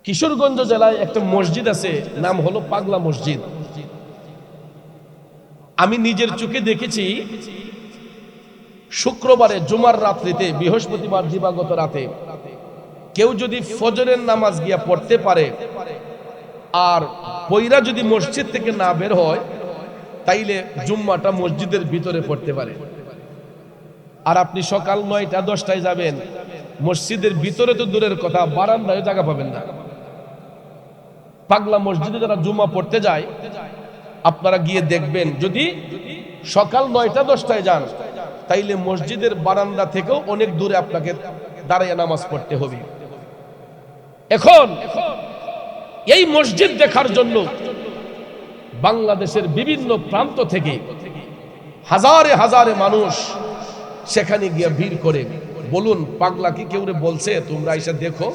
কিশোরগঞ্জ জেলায় একটা মসজিদ আছে, নাম হলো পাগলা মসজিদ। আমি নিজের চোখে দেখেছি, শুক্রবারে জুমার রাত্রিতে, বৃহস্পতিবার দিবাগত রাতে কেউ যদি ফজরের নামাজ গিয়া পড়তে পারে আর পয়রা যদি মসজিদ থেকে না বের হয়, তাইলে জুম্মাটা মসজিদের ভিতরে পড়তে পারে। আর আপনি সকাল 9টা-10টায় যাবেন, মসজিদের ভিতরে তো দূরের কথা, বারান্দায় জায়গা পাবেন না। পাগলা মসজিদে যারা জুম্মা পড়তে যায়, আপনারা গিয়ে দেখবেন, যদি সকাল 9টা-10টায় যান, তাইলে মসজিদের বারান্দা থেকেও অনেক দূরে আপনাকে দাঁড়িয়ে নামাজ পড়তে হবে। এখন এই মসজিদ দেখার জন্য বাংলাদেশের বিভিন্ন প্রান্ত থেকে হাজারে হাজারে মানুষ সেখানে গিয়ে ভিড় করে। বলুন, পাগলা কি কেউ বলছে তোমরা এসে দেখো?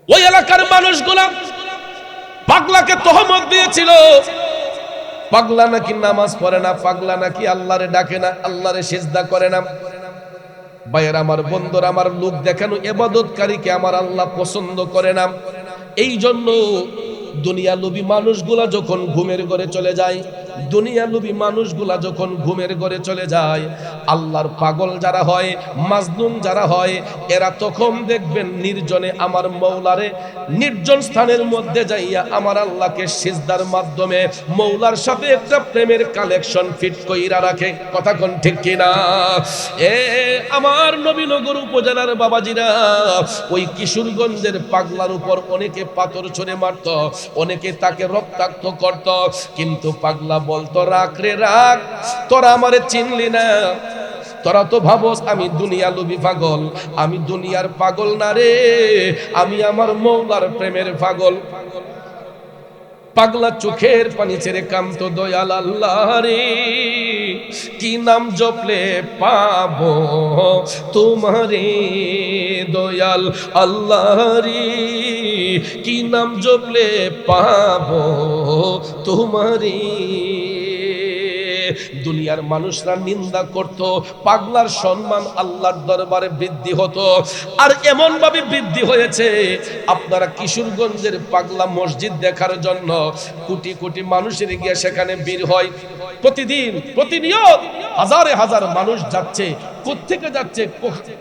ওই এলাকার মানুষগুলা পাগলাকে তহমত দিয়েছিল, পাগলা নাকি নামাজ পড়ে না, পাগলা নাকি আল্লাহরে ডাকে না, আল্লাহরে সিজদা করে না। ভাইয়ের আমার, বন্ধুরা আমার, লোক দেখানো ইবাদতকারীকে আমার আল্লাহ পছন্দ করে না। এই জন্য দুনিয়া লোভী মানুষগুলা যখন ঘুমের ঘরে চলে যায়, দুনিয়া লোভী মানুষগুলা যখন ঘুমের ঘরে চলে যায়, আল্লাহর পাগল যারা হয়, মাজনুন যারা হয়, এরা তখন দেখবেন নির্জনে আমার মৌলারে নির্জন স্থানের মধ্যে যাইয়া আমার আল্লাহকে সিজদার মাধ্যমে মৌলার সাথে একটা প্রেমের কালেকশন ফিট কইরা রাখে। কথা কোন ঠিক কিনা? আমার নবীনগর উপজেলার বাবাজিরা, ওই কিশোরগঞ্জের পাগলার উপর অনেকে পাথর ছুঁড়ে মারত, অনেকে তাকে রক্তাক্ত করত, কিন্তু পাগলা বলতো, রাখ রে রাখ, তোরা আমারে চিনলি না, তোরা তো ভাবস আমি দুনিয়া লোভী পাগল, আমি দুনিয়ার পাগল না রে, আমি আমার মৌলার প্রেমের পাগল। পাগলা চোখের পানি ছেড়ে কামতো, দয়াল আল্লাহ রে, কি নাম জপলে পাবো তোমারে, দয়াল আল্লাহ রে, কি নাম জপলে পাবো তোমারে। দুনিয়ার মানুষরা নিন্দা করত, পাগলার সম্মান আল্লাহর দরবারে বৃদ্ধি হতো। আর এমন ভাবে বৃদ্ধি হয়েছে, আপনারা কিশোরগঞ্জের পাগলা মসজিদ দেখার জন্য কোটি কোটি মানুষের গিয়ে সেখানে ভিড় হয়। প্রতিদিন প্রতিনিয়ত হাজারে হাজার মানুষ যাচ্ছে। কোত্থেকে যাচ্ছে,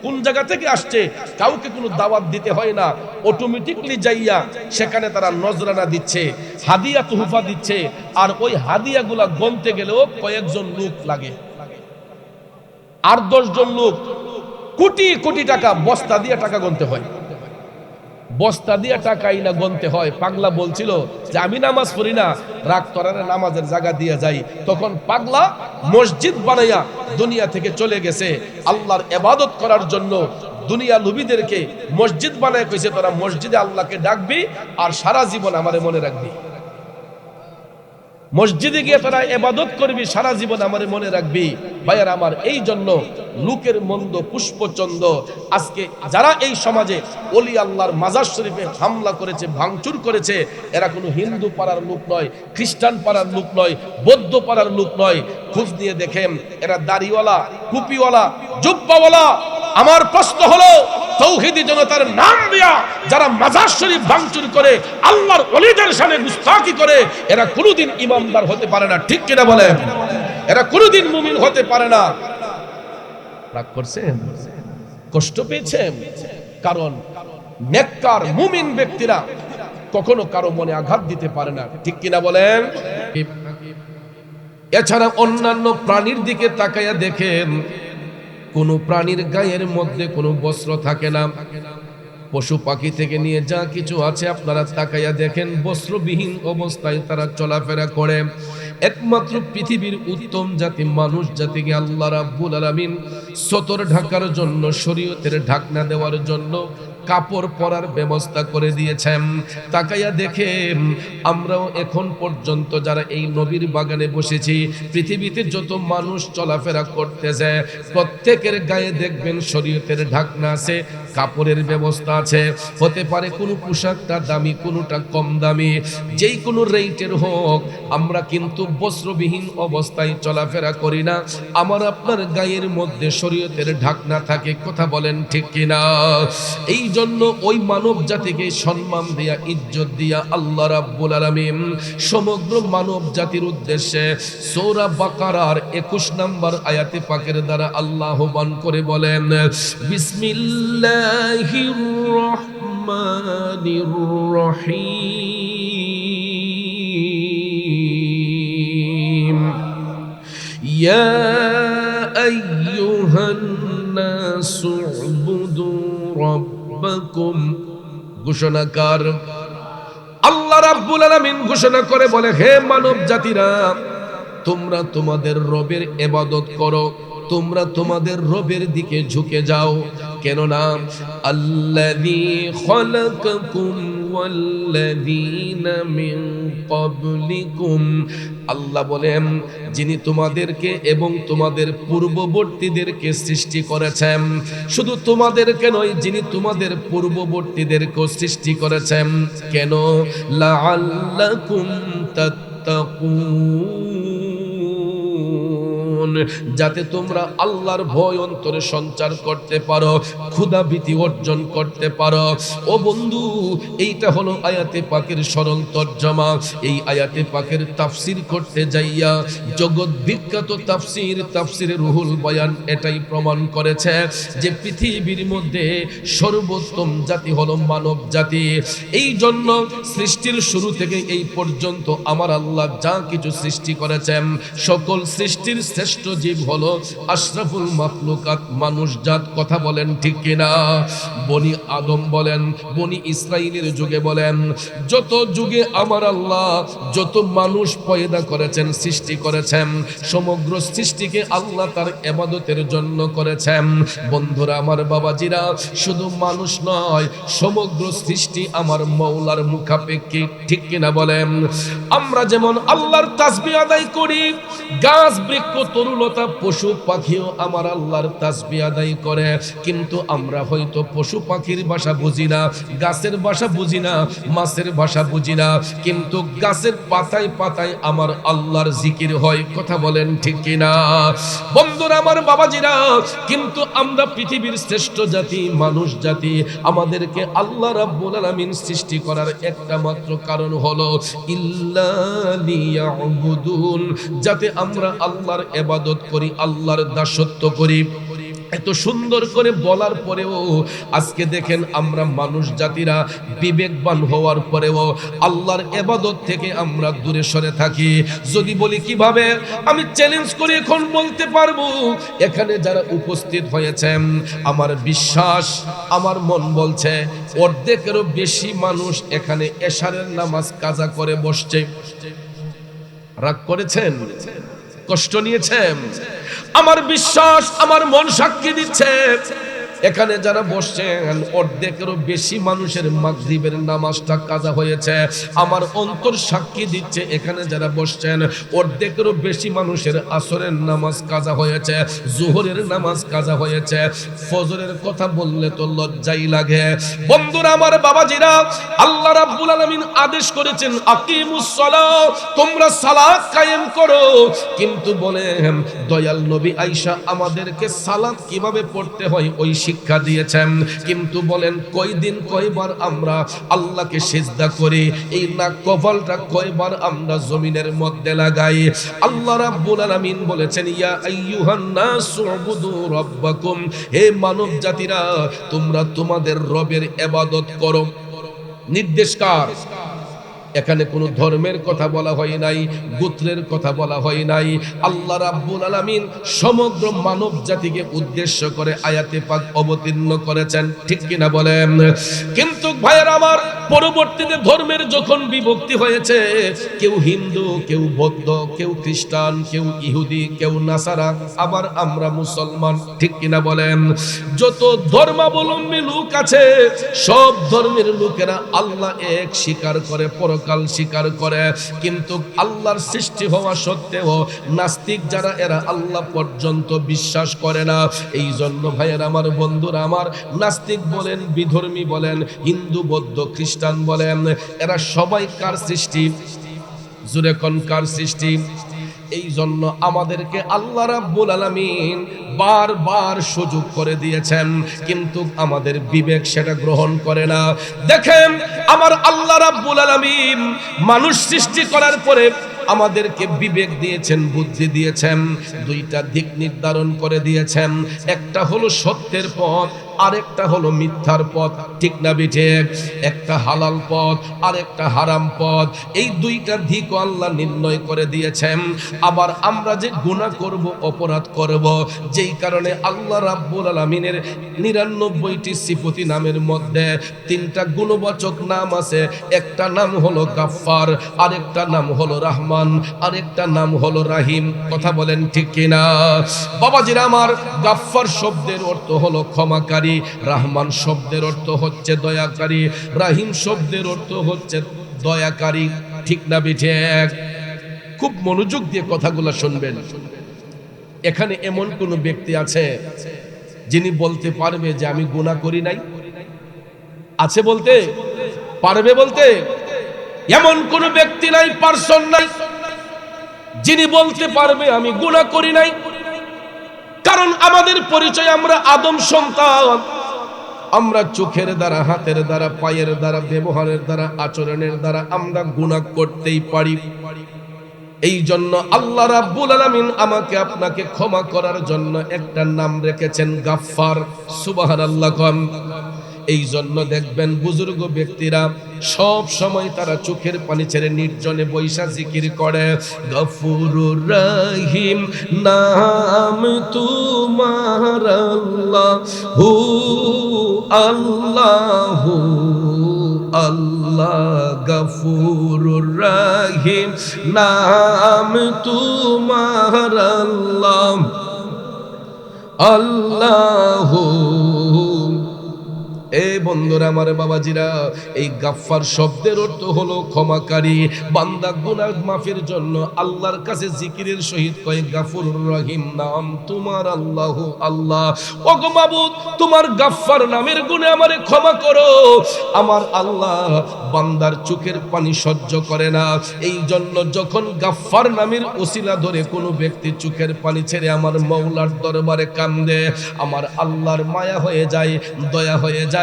কোন জায়গা থেকে আসছে, কাউকে কোনো দাওয়াত দিতে হয় না, অটোমেটিকলি যাইয়া সেখানে তারা নজরানা দিচ্ছে, হাদিয়া তুহফা দিচ্ছে। আর ওই হাদিয়াগুলা গনতে গেলেও কয়েকজন লোক লাগে, 8-10 জন লোক, কোটি কোটি টাকা বস্তা দিয়ে টাকা গনতে হয়, বস্তা দিয়ে টাকাই না গনতে হয়। পাগলা বলছিল যে আমি নামাজ পড়ি না, রাগ তরারে নামাজের জায়গা দিয়ে যাই। তখন পাগলা মসজিদ বানাইয়া দুনিয়া থেকে চলে গেছে আল্লাহর ইবাদত করার জন্য। দুনিয়া লোভীদেরকে মসজিদ বানায় কইছে, তোরা মসজিদে আল্লাহকে ডাকবি আর সারা জীবন আমারে মনে রাখবি, মসজিদে গিয়ে তোরা ইবাদত করবি, সারা জীবন আমারে মনে রাখবি। ভাইয়ার আমার, এই জন্য লোকের মন্দ পুষ্পচন্দ আজকে যারা এই সমাজে ওলি আল্লাহর মাজার শরীফে হামলা করেছে, ভাঙচুর করেছে, এরা কোনো হিন্দু পাড়ার লোক নয়, খ্রিস্টান পাড়ার লোক নয়, বৌদ্ধ পাড়ার লোক নয়। খোঁজ নিয়ে দেখেন, এরা দাড়িওয়ালা, টুপিওয়ালা, জুব্বাওয়ালা। আমার প্রশ্ন হলো, তৌহিদি জনতার নাম দিয়া যারা মাজার শরীফ ভাঙচুর করে, আল্লাহর ওলিদের সামনে গুস্তাখি করে, এরা কোনোদিন ইমানদার হতে পারে না। ঠিক কিনা বলেন? এরা কোনোদিন মুমিন হতে পারে না। রাগ করছেন? কষ্ট পেয়েছেন? কারণ নেককার মুমিন ব্যক্তিরা কখনো কারো মনে আঘাত দিতে পারে না। ঠিক কিনা বলেন? এছাড়া অন্যান্য প্রাণীর দিকে তাকাইয়া দেখেন, কোন প্রাণীর গায়ের মধ্যে কোনো বস্ত্র থাকে না। পশু পাখি থেকে নিয়ে যা কিছু আছে আপনারা তাকাইয়া দেখেন, বস্ত্রবিহীন অবস্থায় তারা চলাফেরা করে। একমাত্র পৃথিবীর উত্তম জাতি মানুষ জাতিকে আল্লাহ রাব্বুল আলামিন সতর ঢাকার জন্য, শরীয়তের ঢাকনা দেওয়ার জন্য কাপড় পরার ব্যবস্থা করে দিয়েছেন। তাকাইয়া দেখেন, আমরাও এখন পর্যন্ত যারা এই নবীর বাগানে বসেছি, পৃথিবীতে যত মানুষ চলাফেরা করতেছে, প্রত্যেকের গায়ে দেখবেন শরীয়তের ঢাকনা আছে, কাপড়ের ব্যবস্থা আছে, হতে পারে কোনো পোশাকটা দামি, কোনোটা কম দামি, যেই কোনো রেটের হোক, আমরা কিন্তু বস্ত্রবিহীন অবস্থায় চলাফেরা করি না। আমার আপনার গায়ের মধ্যে শরীয়তের ঢাকনা থাকে, কথা বলেন ঠিক কিনা? এই জন্য ওই মানব জাতিকে সম্মান দিয়া, ইজ্জত দিয়া আল্লাহ রাব্বুল আলামিন সমগ্র মানব জাতির উদ্দেশ্যে সূরা বাকারার 21 নম্বর আয়াতে পাকের দ্বারা আল্লাহ আহ্বান করে বলেন, বিসমিল্লাহির রহমানির রহিম, ইয়া আইয়ুহান নাসু উবুদু রাব্বাকুম। ঘোষণাকার আল্লাহ রাব্বুল আলামিন ঘোষণা করে বলে, হে মানব জাতিরা, তোমরা তোমাদের রবের ইবাদত করো, তোমরা তোমাদের রবের দিকে ঝুঁকে যাও। কেননা আল্লাযী খালাকাকুম ওয়াল্লাযীনা মিন ক্বাবলিকুম, আল্লাহ বলেন যিনি তোমাদেরকে এবং তোমাদের পূর্ববর্তীদেরকে সৃষ্টি করেছেন। শুধু তোমাদেরকে নয়, যিনি তোমাদের পূর্ববর্তীদেরকেও সৃষ্টি করেছেন। কেন? লাআল্লাকুম তাত্তাকুন, যাতে তোমরা আল্লাহর ভয় অন্তরে সঞ্চার করতে পারো, ক্ষুধা ভীতি অর্জন করতে পারো। ও বন্ধু, এইটা হলো আয়াতে পাকের সরল তরজমা। এই আয়াতে পাকের তাফসীর করতে যাইয়া জগৎ বিখ্যাত তাফসীর রুহুল বয়ান এটাই প্রমাণ করেছে যে পৃথিবীর মধ্যে সর্বোত্তম জাতি হলো মানব জাতি। এই জন্য সৃষ্টির শুরু থেকে এই পর্যন্ত আমার আল্লাহ যা কিছু সৃষ্টি করেছেন, সকল সৃষ্টির শ্রেষ্ঠ জীব হলো আশরাফুল মাখলুকাত, মানুষ জাত, কথা বলেন ঠিক কিনা? বনি আদম বলেন, বনি ইসরাইলের যুগে বলেন, যত যুগে আমার আল্লাহ যত মানুষ পয়দা করেছেন, সৃষ্টি করেছেন, সমগ্র সৃষ্টিকে আল্লাহ তার ইবাদতের জন্য করেছেন। বন্ধুরা আমার, বাবাজিরা, শুধু মানুষ নয়, সমগ্র সৃষ্টি আমার মওলার মুখাপেক্ষী, ঠিক কিনা বলেন? আমরা যেমন আল্লাহর তাসবিহ আদায় করি, গাছ বৃক্ষ তরুলতা পশু পাখিও আমার আল্লাহর তাসবিহ আদায় করে, কিন্তু আমরা হয়তো পশু পাখির ভাষা বুঝি না, গাছের ভাষা বুঝি না, মাছের ভাষা বুঝি না, কিন্তু গাছের পাতায় পাতায় আমার আল্লাহর জিকির হয়, কথা বলেন ঠিক কিনা? বন্ধুরা আমার, বাবাজিরা, কিন্তু আমরা পৃথিবীর শ্রেষ্ঠ জাতি, মানুষ জাতি, আমাদেরকে আল্লাহ রাব্বুল আলামিন সৃষ্টি করার একটা মাত্র কারণ হলো ইল্লা লিয়াবুদুন, যাতে আমরা আল্লাহর ইবাদত করি, আল্লাহর দাসত্ব করি। এত সুন্দর করে বলার পরেও আজকে দেখেন আমরা মানুষ জাতিরা বিবেকবান হওয়ার পরেও আল্লাহর ইবাদত থেকে আমরা দূরে সরে থাকি। যদি বলি কিভাবে, আমি চ্যালেঞ্জ করে এখন বলতে পারবো, এখানে যারা উপস্থিত হয়েছেন, আমার বিশ্বাস, আমার মন বলছে অর্ধেকেরও বেশি মানুষ এখানে এশারের নামাজ কাজা করে বসছে। রাগ করেছেন? কষ্ট নিয়েছেন? আমার বিশ্বাস, আমার মন সাক্ষী দিচ্ছে, এখানে যারা বসছেন অর্ধেকেরও বেশি মানুষের মাগরিবের নামাজটা কাজা হয়েছে। আমার অন্তর সাক্ষী দিচ্ছে, এখানে যারা বসছেন অর্ধেকেরও বেশি মানুষের আসরের নামাজ কাজা হয়েছে, জোহরের নামাজ কাজা হয়েছে। ফজরের কথা বললে তো লজ্জাই লাগে। বন্ধুরা আমার, বাবাজিরা, আল্লাহ রাব্বুল আলামিন আদেশ করেছেন আকিমুস সালাত, তোমরা সালাত কায়েম করো। কিন্তু বলেন দয়াল নবী আয়েশা আমাদেরকে সালাত কিভাবে পড়তে হয় ওই শিক্ষা দিয়েছেন। কিন্তু বলেন কয়দিন কয়বার আমরা আল্লাহকে সিজদা করি, এই নাক কপালটা কয়বার আমরা জমিনের মধ্যে লাগাই। আল্লাহ রাব্বুল আলামিন বলেছেন ইয়া আইয়ুহান নাসু উবুদু রাব্বাকুম, হে মানব জাতিরা, তোমরা তোমাদের রবের ইবাদত করো। নির্দেশ কার? এখানে কোনো ধর্মের কথা বলা হয় নাই, গোত্রের কথা বলা হয় নাই। আল্লাহ রাব্বুল আলামিন সমগ্র মানব জাতিকে উদ্দেশ্য করে আয়াতে পাক অবতীর্ণ করেছেন, ঠিক কিনা বলেন? কিন্তু ভাইয়ের আমার, পরবর্তীতে ধর্মের যখন বিভক্তি হয়েছে, কেউ হিন্দু, কেউ বৌদ্ধ, কেউ খ্রিস্টান, কেউ ইহুদি, কেউ নাসারা, আবার আমরা মুসলমান, ঠিক কিনা বলেন? যত ধর্মাবলম্বী লোক আছে, সব ধর্মের লোকেরা আল্লাহ এক স্বীকার করে, পর পরকাল স্বীকার করে, কিন্তু আল্লাহর সৃষ্টি হওয়া সত্ত্বেও নাস্তিক যারা এরা আল্লাহ পর্যন্ত বিশ্বাস করে না। এই জন্য ভাইয়ের আমার, বন্ধুরা আমার, নাস্তিক বলেন, বিধর্মী বলেন, হিন্দু বৌদ্ধ খ্রিস্টান বলেন, এরা সবাই কার সৃষ্টি? জুরে কোন কার সৃষ্টি? এই জন্য আমাদেরকে আল্লাহ রাব্বুল আলামিন বারবার সুযোগ করে দিয়েছেন, কিন্তু আমাদের বিবেক সেটা গ্রহণ করে না। দেখেন, আমার আল্লাহ রাব্বুল আলামিন মানুষ সৃষ্টি করার পরে আমাদেরকে বিবেক দিয়েছেন, বুদ্ধি দিয়েছেন, দুইটা দিক নির্ধারণ করে দিয়েছেন। একটা হলো সত্যের পথ, আরেকটা হলো মিথ্যার পথ, ঠিক না বিঠিক? একটা হালাল পথ আর একটা হারাম পথ, এই দুইটা দিক আল্লাহ নির্ণয় করে দিয়েছেন। আবার আমরা যে গুনাহ করব, অপরাধ করব, যেই কারণে আল্লাহ রাব্বুল আলামিনের 99টি সিফতি নামের মধ্যে 3টা গুণবাচক নাম আছে। একটা নাম হলো গাফফার, আরেকটা নাম হলো রহমান, আরেকটা নাম হলো রাহিম। কথা বলেন ঠিক কিনা? বাবাজিরা আমার, গাফফার শব্দের অর্থ হলো ক্ষমাকারী, রহমান শব্দের অর্থ হচ্ছে দয়াকারী, রাহিম শব্দের অর্থ হচ্ছে দয়াকারী, ঠিক না বিঠিক? খুব মনোযোগ দিয়ে কথাগুলো শুনবেন। এখানে এমন কোন ব্যক্তি আছে যিনি বলতে পারবে যে আমি গুনাহ করি নাই? আছে বলতে পারবে? বলতে এমন কোন ব্যক্তি নাই, পারসন নাই যিনি বলতে পারবে আমি গুনাহ করি নাই। কারণ আমাদের পরিচয়, আমরা আদম সন্তান। আমরা চোখের দ্বারা, হাতের দ্বারা, পায়ের দ্বারা, ব্যবহারের দ্বারা, আচরণের দ্বারা আমরা গুনাহ করতেই পারি। এই জন্য আল্লাহ রাব্বুল আলামিন আমাকে আপনাকে ক্ষমা করার জন্য একটা নাম রেখেছেন, গাফফার। সুবহানাল্লাহ। এই জন্য দেখবেন বুজুর্গ ব্যক্তিরা সব সময় তারা চোখের পানি ছেড়ে নির্জনে বৈশা জিকির করে, গফুরুর রহিম নাম তোমার আল্লাহু আল্লাহু আল্লাহ, গফুরুর রহিম নাম তোমার আল্লাহ আল্লাহু। এই বন্ধুরা আমার, বাবাজিরা, এই গাফফার শব্দের অর্থ হলো ক্ষমাকারী। বান্দা গুনাহ মাফের জন্য আল্লাহর কাছে জিকিরের সহিত কয় গাফুরুর রহিম নাম তোমার আল্লাহু আল্লাহ। ওগো মাবুদ, তোমার গাফফার নামের গুণে আমারে ক্ষমা করো। আমার আল্লাহ বান্দার চোখের পানি সহ্য করে না। এই জন্য যখন গাফফার নামের ওসিলা ধরে কোনো ব্যক্তি চোখের পানি ছেড়ে আমার মওলার দরবারে কান্দে, আমার আল্লাহর মায়া হয়ে যায়, দয়া হয়ে যায়,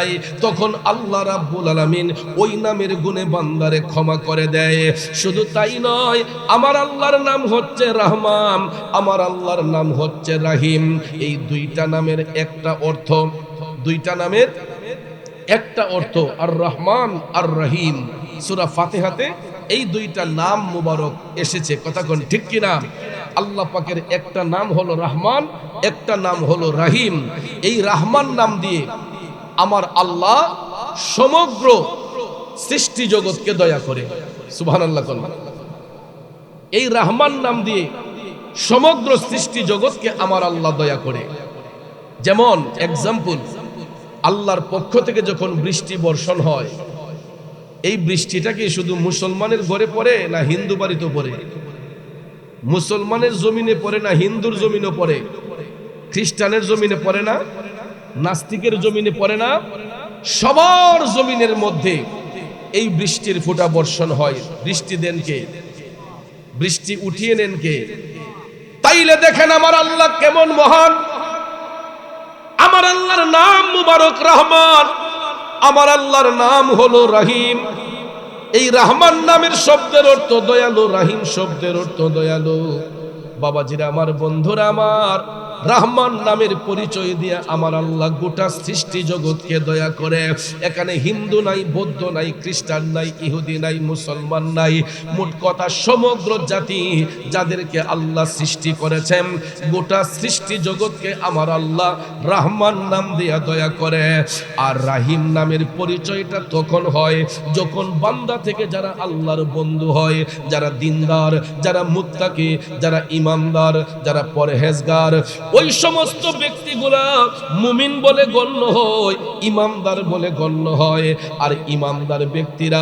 তখন আল্লাহ রাব্বুল আলামিন ওই নামের গুণে বান্দারে ক্ষমা করে দেয়। শুধু তাই নয়, আমার আল্লাহর নাম হচ্ছে রহমান, আমার আল্লাহর নাম হচ্ছে রাহিম। এই দুইটা নামের একটা অর্থ, দুইটা নামের একটা অর্থ, আর রহমান আর রহিম। সূরা ফাতিহাতে এই দুইটা নাম মুবারক এসেছে। কথা কোন ঠিক কিনা? আল্লাহ পাকের একটা নাম হলো রহমান, একটা নাম হলো রাহিম। এই রহমান নাম দিয়ে আমার আল্লাহ সমগ্র সৃষ্টি জগৎকে দয়া করে। সুবহানাল্লাহ। এই রহমান নাম দিয়ে সমগ্র সৃষ্টি জগৎকে আমার আল্লাহ দয়া করে। যেমন এক্সাম্পল, আল্লাহর পক্ষ থেকে যখন বৃষ্টি বর্ষণ হয়, এই বৃষ্টিটা কি শুধু মুসলমানের ঘরে পড়ে না হিন্দু বাড়িতে পড়ে? মুসলমানের জমিনে পড়ে না হিন্দুর জমিনে পড়ে? খ্রিস্টানের জমিনে পড়ে না? নাস্তিকের জমিনে পড়ে না? সবার জমিনের মধ্যে এই বৃষ্টির ফোঁটা বর্ষণ হয়। বৃষ্টি দেন কে? বৃষ্টি উঠিয়ে নেন কে? তাইলে দেখেন আমার আল্লাহ কেমন মহান। আমার আল্লাহর নাম মুবারক রহমান, আমার আল্লাহর নাম হলো রাহিম। এই রহমান নামের শব্দের অর্থ দয়ালু, রাহিম শব্দের অর্থ দয়ালু। বাবাজিরা আমার, বন্ধুরা আমার, রহমান নামের পরিচয় দিয়ে আমার আল্লাহ গোটা সৃষ্টি জগৎকে দয়া করে। এখানে হিন্দু নাই, বৌদ্ধ নাই, খ্রিস্টান নাই, ইহুদি নাই, মুসলমান নাই, মোট কথা সমগ্র জাতি যাদেরকে আল্লাহ সৃষ্টি করেছেন, গোটা সৃষ্টি জগৎকে আমার আল্লাহ রহমান নাম দিয়ে দয়া করে। আর রাহিম নামের পরিচয়টা তখন হয় যখন বান্দা থেকে যারা আল্লাহর বন্ধু হয়, যারা দিনদার, যারা মুত্তাকি, যারা ইমানদার, যারা পরহেজগার, ওই সমস্ত ব্যক্তিগুলা মুমিন বলে গণ্য হয়, ইমানদার বলে গণ্য হয়। আর ইমানদার ব্যক্তিরা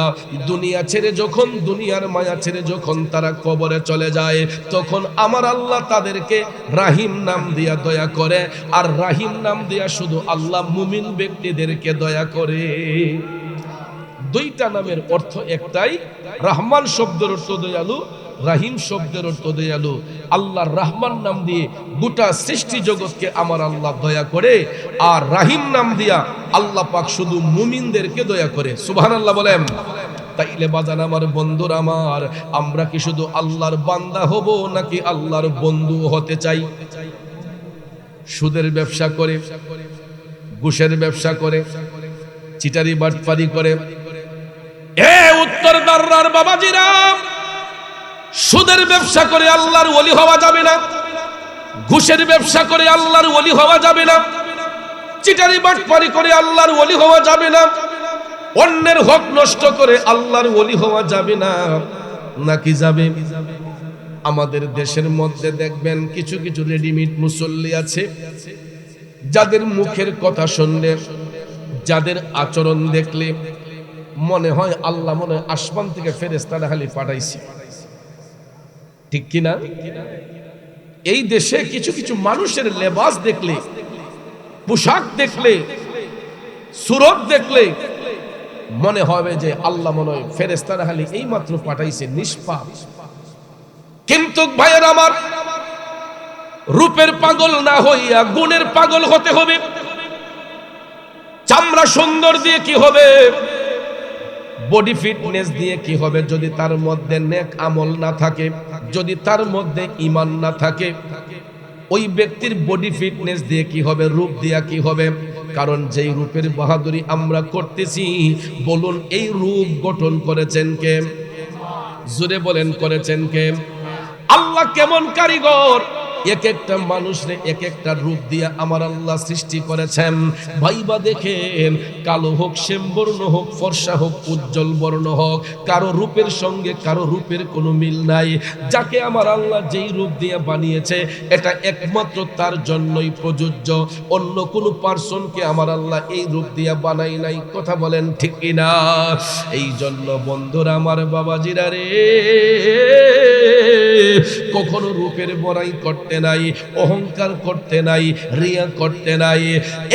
দুনিয়া ছেড়ে যখন, দুনিয়ার মায়া ছেড়ে যখন তারা কবরে চলে যায়, তখন আমার আল্লাহ তাদেরকে রাহিম নাম দিয়া দয়া করে। আর রাহিম নাম দিয়া শুধু আল্লাহ মুমিন ব্যক্তিদেরকে দয়া করে। দুইটা নামের অর্থ একটাই। রহমান শব্দের অর্থ দয়ালু, রাহিম শব্দের অর্থ দয়ালু। আল্লাহর রহমান নাম দিয়ে গোটা সৃষ্টি জগৎকে আমার আল্লাহ দয়া করে, আর রাহিম নাম দিয়া আল্লাহ পাক শুধু মুমিনদেরকে দয়া করে। সুবহানাল্লাহ বলেন। তাইলে বাজান আমার বন্ধুরা আমার, আমরা কি শুধু আল্লাহর বান্দা হব নাকি আল্লাহর বন্ধু হতে চাই? সুদের ব্যবসা করে, ঘুষের ব্যবসা করে, চিটারি বাটপারি করে, এ উত্তর দাররার বাবাজিরা, সুদের ব্যবসা করে আল্লাহর ওলি হওয়া যাবে না, ঘুষের ব্যবসা করে আল্লাহর ওলি হওয়া যাবে না, চিটারি বাটপারি করে আল্লাহর ওলি হওয়া যাবে না, অন্যের হক নষ্ট করে আল্লাহর ওলি হওয়া যাবে না। নাকি যাবে? আমাদের দেশের মধ্যে দেখবেন কিছু কিছু রেডিমেড মুসল্লি আছে, যাদের মুখের কথা শুনলে, যাদের আচরণ দেখলে মনে হয় আল্লাহ মনে হয় আসমান থেকে ফেরেশতারা খালি পাঠাইছে। ঠিক কিনা? এই দেশে কিছু কিছু মানুষের লেবাস দেখলে, পোশাক দেখলে, সুরত দেখলে মনে হবে যে আল্লাহ মনে হয় ফেরেশতারা খালি এই মাত্র পাঠাইছে, নিষ্পাপ। কিন্তু ভাইয়ের আমার, রূপের পাগল না হইয়া গুণের পাগল হতে হবে। চামড়া সুন্দর দিয়ে কি হবে? বডি ফিটনেস দিয়ে কি হবে? যদি তার মধ্যে নেক আমল না থাকে, যদি তার মধ্যে ঈমান না থাকে, ওই ব্যক্তির বডি ফিটনেস দিয়ে কি হবে? রূপ দিয়া কি হবে? কারণ যেই রূপের বাহাদুরি আমরা করতেছি, বলুন এই রূপ গঠন করেছেন কে? জোরে বলেন, করেছেন কে? আল্লাহ কেমন কারিগর! এক একটা মানুষরে এক একটা রূপ দিয়া আমার আল্লাহ সৃষ্টি করেছেন। ভাইবা দেখেন, কালো হোক, শ্যামবর্ণ হোক, ফর্সা হোক, উজ্জ্বল বর্ণ হোক, কারো রূপের সঙ্গে কারো রূপের কোনো মিল নাই। যাকে আমার আল্লাহ যেই রূপ দিয়ে বানিয়েছে, এটা একমাত্র তার জন্যই প্রযোজ্য। অন্য কোনো পার্সনকে আমার আল্লাহ এই রূপ দিয়ে বানাই নাই। কথা বলেন ঠিক কিনা? এই জন্য বন্ধুরা আমার, বাবাজিরা রে, কখনো রূপের বড়াই করতে নাই, অহংকার করতে নাই, রিয়া করতে নাই।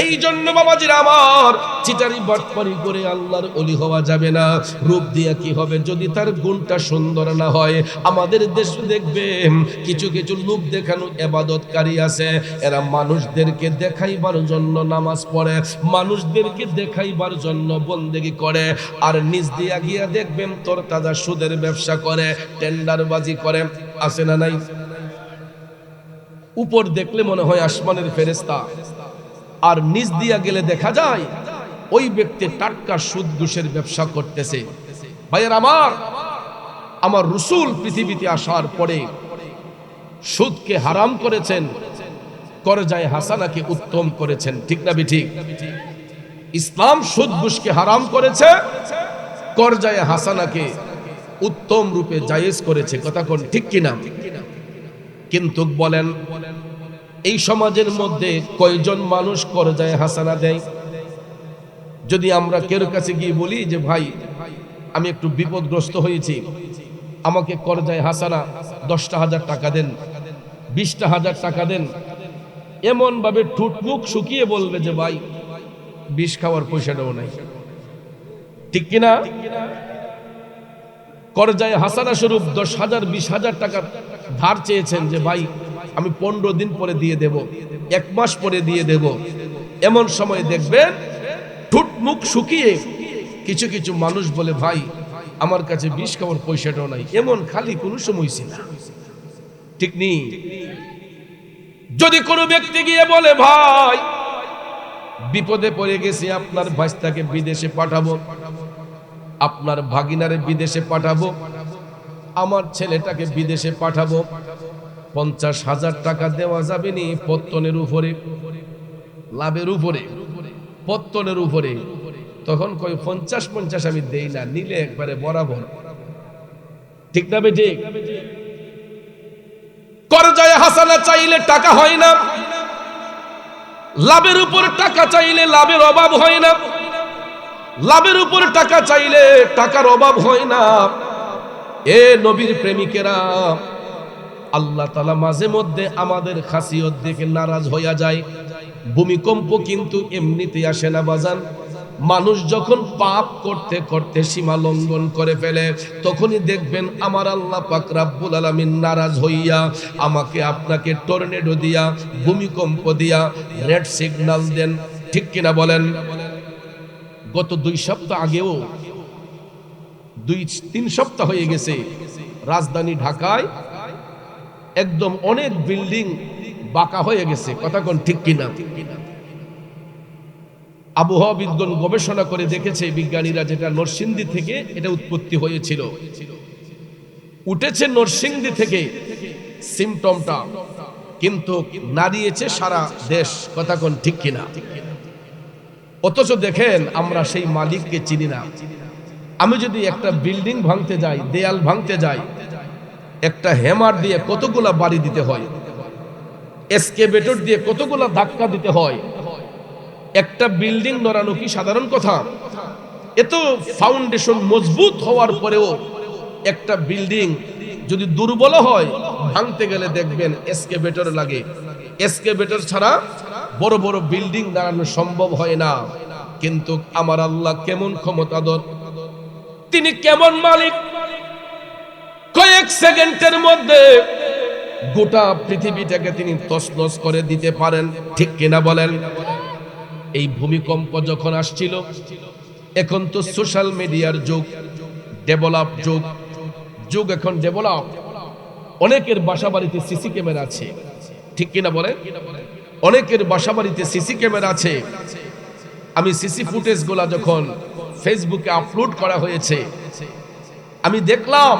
এই জন্য বাবাজিরা আমার, চিটারি বাটপারি করে আল্লাহর ওলি হওয়া যাবে না। রূপ দিয়া কি হবে? যদি তার গুণটা সুন্দর না হয়। আমাদের দেশে দেখবেন কিছু কিছু লোক দেখানো ইবাদতকারী আছে, এরা মানুষদেরকে দেখাইবার জন্য নামাজ পড়ে, মানুষদেরকে দেখাইবার জন্য বন্দেগী করে, আর নিজ দিয়া গিয়া দেখবেন তোর তাজা সুদের ব্যবসা করে, টেন্ডারবাজি করে। আছে না নাই? উপর দেখলে মনে হয় আসমানের ফেরেশতা, আর নিচ দিয়া গেলে দেখা যায় ওই ব্যক্তি টাটকা সুদ ঘুষের ব্যবসা করতেছে। ভাইয়ের আমার, আমার রাসূল পৃথিবীতে আসার পরে সুদকে হারাম করেছেন, করজায়ে হাসানাকে উত্তম করেছেন। ঠিক না ঠিক? ইসলাম সুদ ঘুষকে হারাম করেছে, করজায়ে হাসানাকে উত্তম রূপে জায়েজ করেছে। কথা কোন ঠিক কিনা? কিন্তু বলেন, এই সমাজের মধ্যে কয়জন মানুষ করজায়ে হাসানা দেয়? যদি আমরা কেউ কাছে গিয়ে বলি যে ভাই আমি একটু বিপদগ্রস্ত হয়েছি, আমাকে করজায়ে হাসানা 10,000 টাকা দেন, 20,000 টাকা দেন, এমন ভাবে ঠুট মুখ শুকিয়ে বলবে যে ভাই বিষ খাওয়ার পয়সাটাও নাই। ঠিক কিনা? করজায়ে হাসানা স্বরূপ 10,000 20,000 টাকা ধার চেয়েছেন যে ভাই আমি 15 দিন পরে দিয়ে দেব, 1 মাস পরে দিয়ে দেব। এমন সময় দেখবেন ঠুট মুখ শুকিয়ে কিছু কিছু মানুষ বলে ভাই আমার কাছে বিষ খাওয়ার পয়সাটাও নাই। এমন খালি কোনো সময় ছিল না। ঠিক নেই? যদি কোনো ব্যক্তি গিয়ে বলে ভাই বিপদে পড়ে গেছি, আপনার ভাইস্তাকে বিদেশে পাঠাবো, আপনার ভাগিনারে বিদেশে পাঠাবো, আমার ছেলেটাকে বিদেশে পাঠাবো, 50,000 টাকা দেওয়া যাবে নি? পত্তনের উপরে, লাভের উপরে, পত্তনের উপরে। তখন কই 50 আমি দেই না, নিলে একবারে বরাবর। ঠিক না বেঠিক? করজায়ে হাসানা চাইলে টাকা হয় না, লাভের উপর টাকা চাইলে লাভের অভাব হয় না, লাভের উপর টাকা চাইলে টাকার অভাব হয় না। এ নবীর প্রেমিকেরা, আল্লাহ তাআলা মাঝে মধ্যে আমাদের খাসিয়ত দেখে নারাজ হইয়া যায়। ভূমিকম্প কিন্তু এমনিতেই আসে না বাজান। মানুষ যখন পাপ করতে করতে সীমা লঙ্ঘন করে ফেলে, তখনই দেখবেন আমার আল্লাহ পাক রব্বুল আলামিন নারাজ হইয়া আমাকে আপনাকে টর্নেডো দিয়া, ভূমিকম্প দিয়া রেড সিগন্যাল দেন। ঠিক কিনা বলেন? গত 2 সপ্তাহ আগেও, 2-3 সপ্তাহ হয়ে গেছে, রাজধানী ঢাকায় একদম অনেক বিল্ডিং বাঁকা হয়ে গেছে। কথা কোন ঠিক কিনা? আবহাওয়াবিদগণ গবেষণা করে দেখেছে, বিজ্ঞানীরা, যেটা নরসিংদী থেকে এটা উৎপত্তি হয়েছিল, উঠেছে নরসিংদী থেকে সিমটমটা, কিন্তু নাড়িয়েছে সারা দেশ। কথা কোন ঠিক কিনা? অথচ দেখেন আমরা সেই মালিককে চিনি না। আমি যদি একটা বিল্ডিং ভাঙতে যাই, দেয়াল ভাঙতে যাই, একটা হ্যামার দিয়ে কতগুলা বাড়ি দিতে হয়, এসকেভেটর দিয়ে কতগুলা ধাক্কা দিতে হয়। একটা বিল্ডিং নড়ানো কি সাধারণ কথা? এত ফাউন্ডেশন মজবুত হওয়ার পরেও একটা বিল্ডিং যদি দুর্বল হয়, ভাঙতে গেলে দেখবেন এসকেভেটর লাগে। এসকেভেটর ছাড়া বড় বড় বিল্ডিং দাঁড়ানো সম্ভব হয় না। কিন্তু আমার আল্লাহ কেমন ক্ষমতাধর, তিনি কেমন মালিক, কয়েক সেকেন্ডের মধ্যে গোটা পৃথিবীটাকে তিনি তছনছ করে দিতে পারেন। ঠিক কিনা বলেন? এই ভূমিকম্প যখন আসছিল, এখন তো সোশ্যাল মিডিয়ার যুগ, ডেভেলপ যুগ এখন ডেভেলপ। অনেকের বাসা বাড়িতে সিসি ক্যামেরা আছে। ঠিক কিনা বলেন? অনেকের বাসা বাড়িতে সিসি ক্যামেরা আছে। আমি সিসি ফুটেজ গুলা যখন ফেসবুকে আপলোড করা হয়েছে, আমি দেখলাম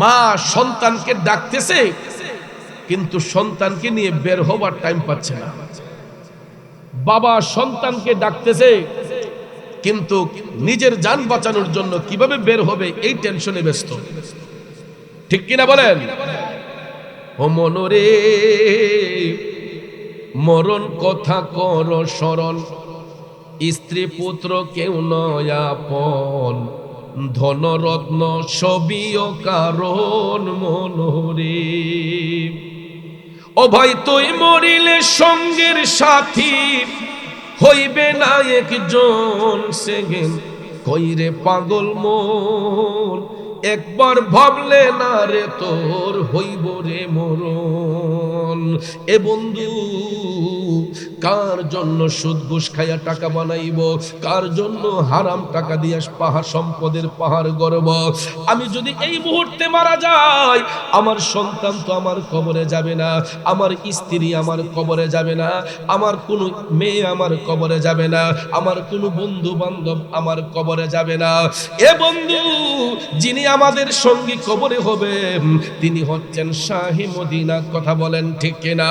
মা সন্তানকে ডাকতেছে, কিন্তু সন্তানকে নিয়ে বের হবার টাইম পাচ্ছে না। বাবা সন্তানকে ডাকতেছে, কিন্তু নিজের জান বাঁচানোর জন্য কিভাবে বের হবে এই টেনশনে ব্যস্ত। ঠিক কিনা বলেন? ও মনরে, মরণ কথা কর স্মরণ, স্ত্রী পুত্র কেউ নয় আপন, ধনরত্ন সবিও কারণ মনরে। ও ভাই তুই মরিলে সঙ্গের সাথী হইবে না একজন, সেগেন কইরে পাগল মন, একবার ভাবলে না রে তোর হইব রে মরণ। এ বন্ধু, কার জন্য সুদ ঘুষ খাইয়া টাকা বানাইব, কার জন্য হারাম টাকা দিয়া পাহাড় সম্পদের পাহাড় গড়ব? আমি যদি এই মুহূর্তে মারা যাই, আমার সন্তান তো আমার কবরে যাবে না, আমার স্ত্রী আমার কবরে যাবে না, আমার কোনো মেয়ে আমার কবরে যাবে না, আমার কোনো বন্ধু বান্ধব আমার কবরে যাবে না। এ বন্ধু, যিনি আমাদের সঙ্গী কবরে হবে তিনি হচ্ছেন শাহে মদিনা। কথা বলেন ঠিক কিনা?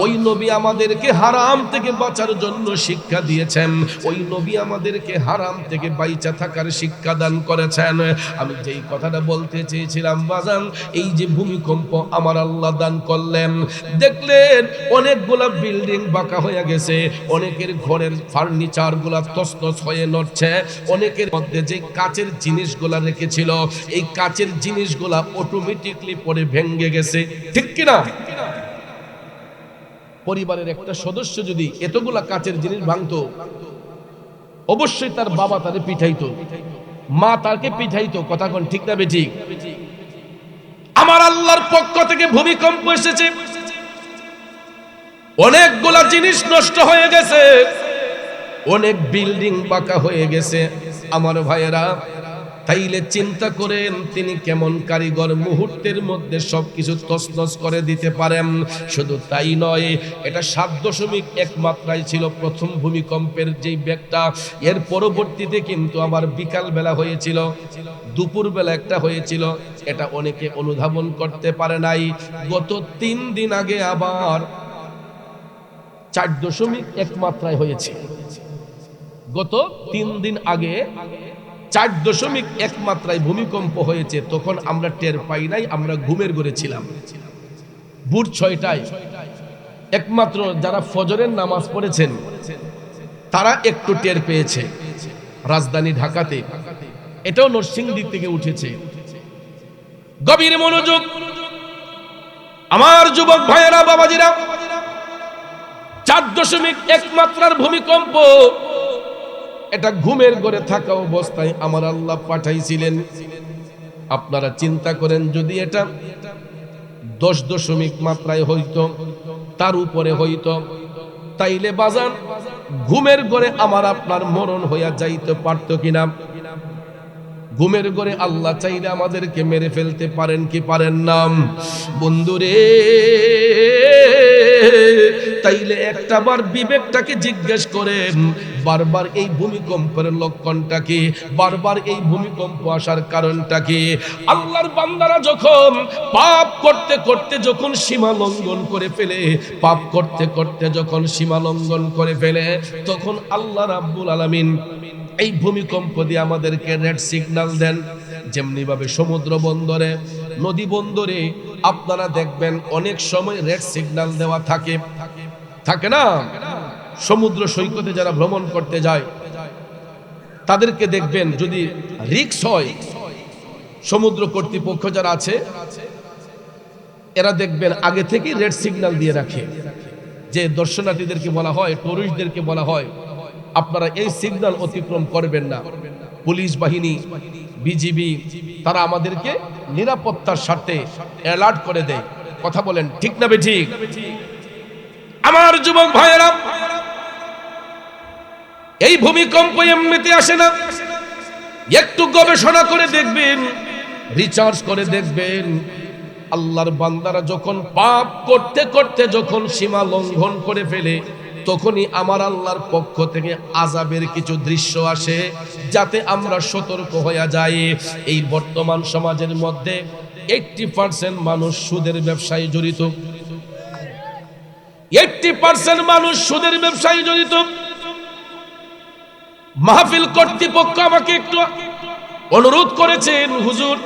ওই নবী আমাদেরকে হারাম থেকে বাঁচার জন্য শিক্ষা দিয়েছেন, ওই নবী আমাদেরকে হারাম থেকে বাইচা থাকার শিক্ষা দান করেছেন। আমি যেই কথাটা বলতে চেয়েছিলাম বাজান, এই যে ভূমিকম্প আমার আল্লাহ দান করলেন, দেখলেন অনেকগুলা বিল্ডিং বাঁকা হয়ে গেছে, অনেকের ঘরের ফার্নিচার গুলা তছনছ হয়ে নড়ছে, অনেকের মধ্যে যে কাচের জিনিসগুলা রেখেছিল, এই কাচের জিনিসগুলা অটোমেটিকলি পরে ভেঙে গেছে। ঠিক কিনা? পরিবারের একটা সদস্য যদি এতগুলা কাচের জিনিস ভাঙতো, অবশ্যই তার বাবা তারে পিঠাইতো, মা তাকে পিঠাইতো। কথা কোন ঠিক না বেঠিক? আমার আল্লাহর পক্ষ থেকে ভূমিকম্প এসেছে, অনেকগুলা জিনিস নষ্ট হয়ে গেছে, অনেক বিল্ডিং বাঁকা হয়ে গেছে। আমার ভাইয়েরা, তাইলে চিন্তা করেন তিনি কেমন কারিগর, মুহূর্তের মধ্যে সবকিছু তছনছ করে দিতে পারেন। শুধু তাই নয়, এটা 7.1 মাত্রায় ছিল প্রথম ভূমিকম্পের যেই বেগটা। এর পরবর্তীতে কিন্তু আবার বিকাল বেলা হয়েছিল, দুপুর বেলা একটা হয়েছিল, এটা অনেকে অনুধাবন করতে পারে নাই। গত 3 দিন আগে আবার 4.1 মাত্রায় হয়েছে। গত 3 দিন আগে 4.1 মাত্রায় ভূমিকম্প হয়েছে। তখন আমরা টের পাই নাই, আমরা ঘুমের ঘরে ছিলাম। ভোর 6টায় একমাত্র যারা ফজরের নামাজ পড়েছেন তারা একটু টের পেয়েছে। রাজধানী ঢাকাতে, এটাও নরসিংদী থেকে উঠেছে। গভীর মনোযোগ আমার যুবক ভাইয়েরা, বাবাজিরা, 4.1 মাত্রার ভূমিকম্প, এটা ঘুমের ঘরে থাকা অবস্থায় আমার আল্লাহ পাঠাইছিলেন। আপনারা চিন্তা করেন, যদি এটা 10 মাত্রায় হইতো, তার উপরে হইতো, তাইলে বাজান ঘুমের ঘরে আমার আপনার মরণ হইয়া যাইতে পারত কিনা? ঘুমের ঘরে আল্লাহ চাইলে আমাদেরকে মেরে ফেলতে পারেন কি পারেন না? বন্ধুরে, তাইলে একটাবার বিবেকটাকে জিজ্ঞেস করেন, বারবার এই ভূমিকম্পের লক্ষণটা কি? বারবার এই ভূমিকম্প আসার কারণটা কি? আল্লাহর বান্দারা যখন পাপ করতে করতে যখন সীমা লঙ্ঘন করে ফেলে, পাপ করতে করতে যখন সীমা লঙ্ঘন করে ফেলে, তখন আল্লাহ রাব্বুল আলামিন এই ভূমিকম্প দিয়ে আমাদেরকে রেড সিগন্যাল দেন। যেমনি ভাবে সমুদ্র বন্দরে, নদী বন্দরে আপনারা দেখবেন অনেক সময় রেড সিগন্যাল দেওয়া থাকে, থাকে না? সমুদ্র সৈকতে যারা ভ্রমণ করতে যায় তাদেরকে দেখবেন, যদি রিস্ক হয়, সমুদ্র কর্তৃপক্ষ যারা আছে এরা দেখবেন আগে থেকেই রেড সিগন্যাল দিয়ে রাখে, যে দর্শনার্থীদেরকে বলা হয়, টুরিস্টদেরকে বলা হয়, আপনারা এই সিগন্যাল অতিক্রম করবেন না। পুলিশ বাহিনী, বিজিবি, তারা আমাদেরকে নিরাপত্তার স্বার্থে অ্যালার্ট করে দেয়। কথা বলেন ঠিক না বেঠিক? আমার যুবক ভাইয়েরা, এই ভূমিকম্প এমনিতে আসে না। একটু গবেষণা করে দেখবেন, রিসার্চ করে দেখবেন, আল্লাহর বান্দারা যখন পাপ করতে করতে যখন সীমা লঙ্ঘন করে ফেলে, তখনই আমার আল্লাহর পক্ষ থেকে আযাবের কিছু দৃশ্য আসে, যাতে আমরা সতর্ক হয়ে যাই। এই বর্তমান সমাজের মধ্যে 80% মানুষ সুদের ব্যবসায় জড়িত। 80% মানুষ সুদের ব্যবসায় জড়িত। মাহফিল কর্তৃপক্ষ আমাকে একটু অনুরোধ করেছেন, হুজুর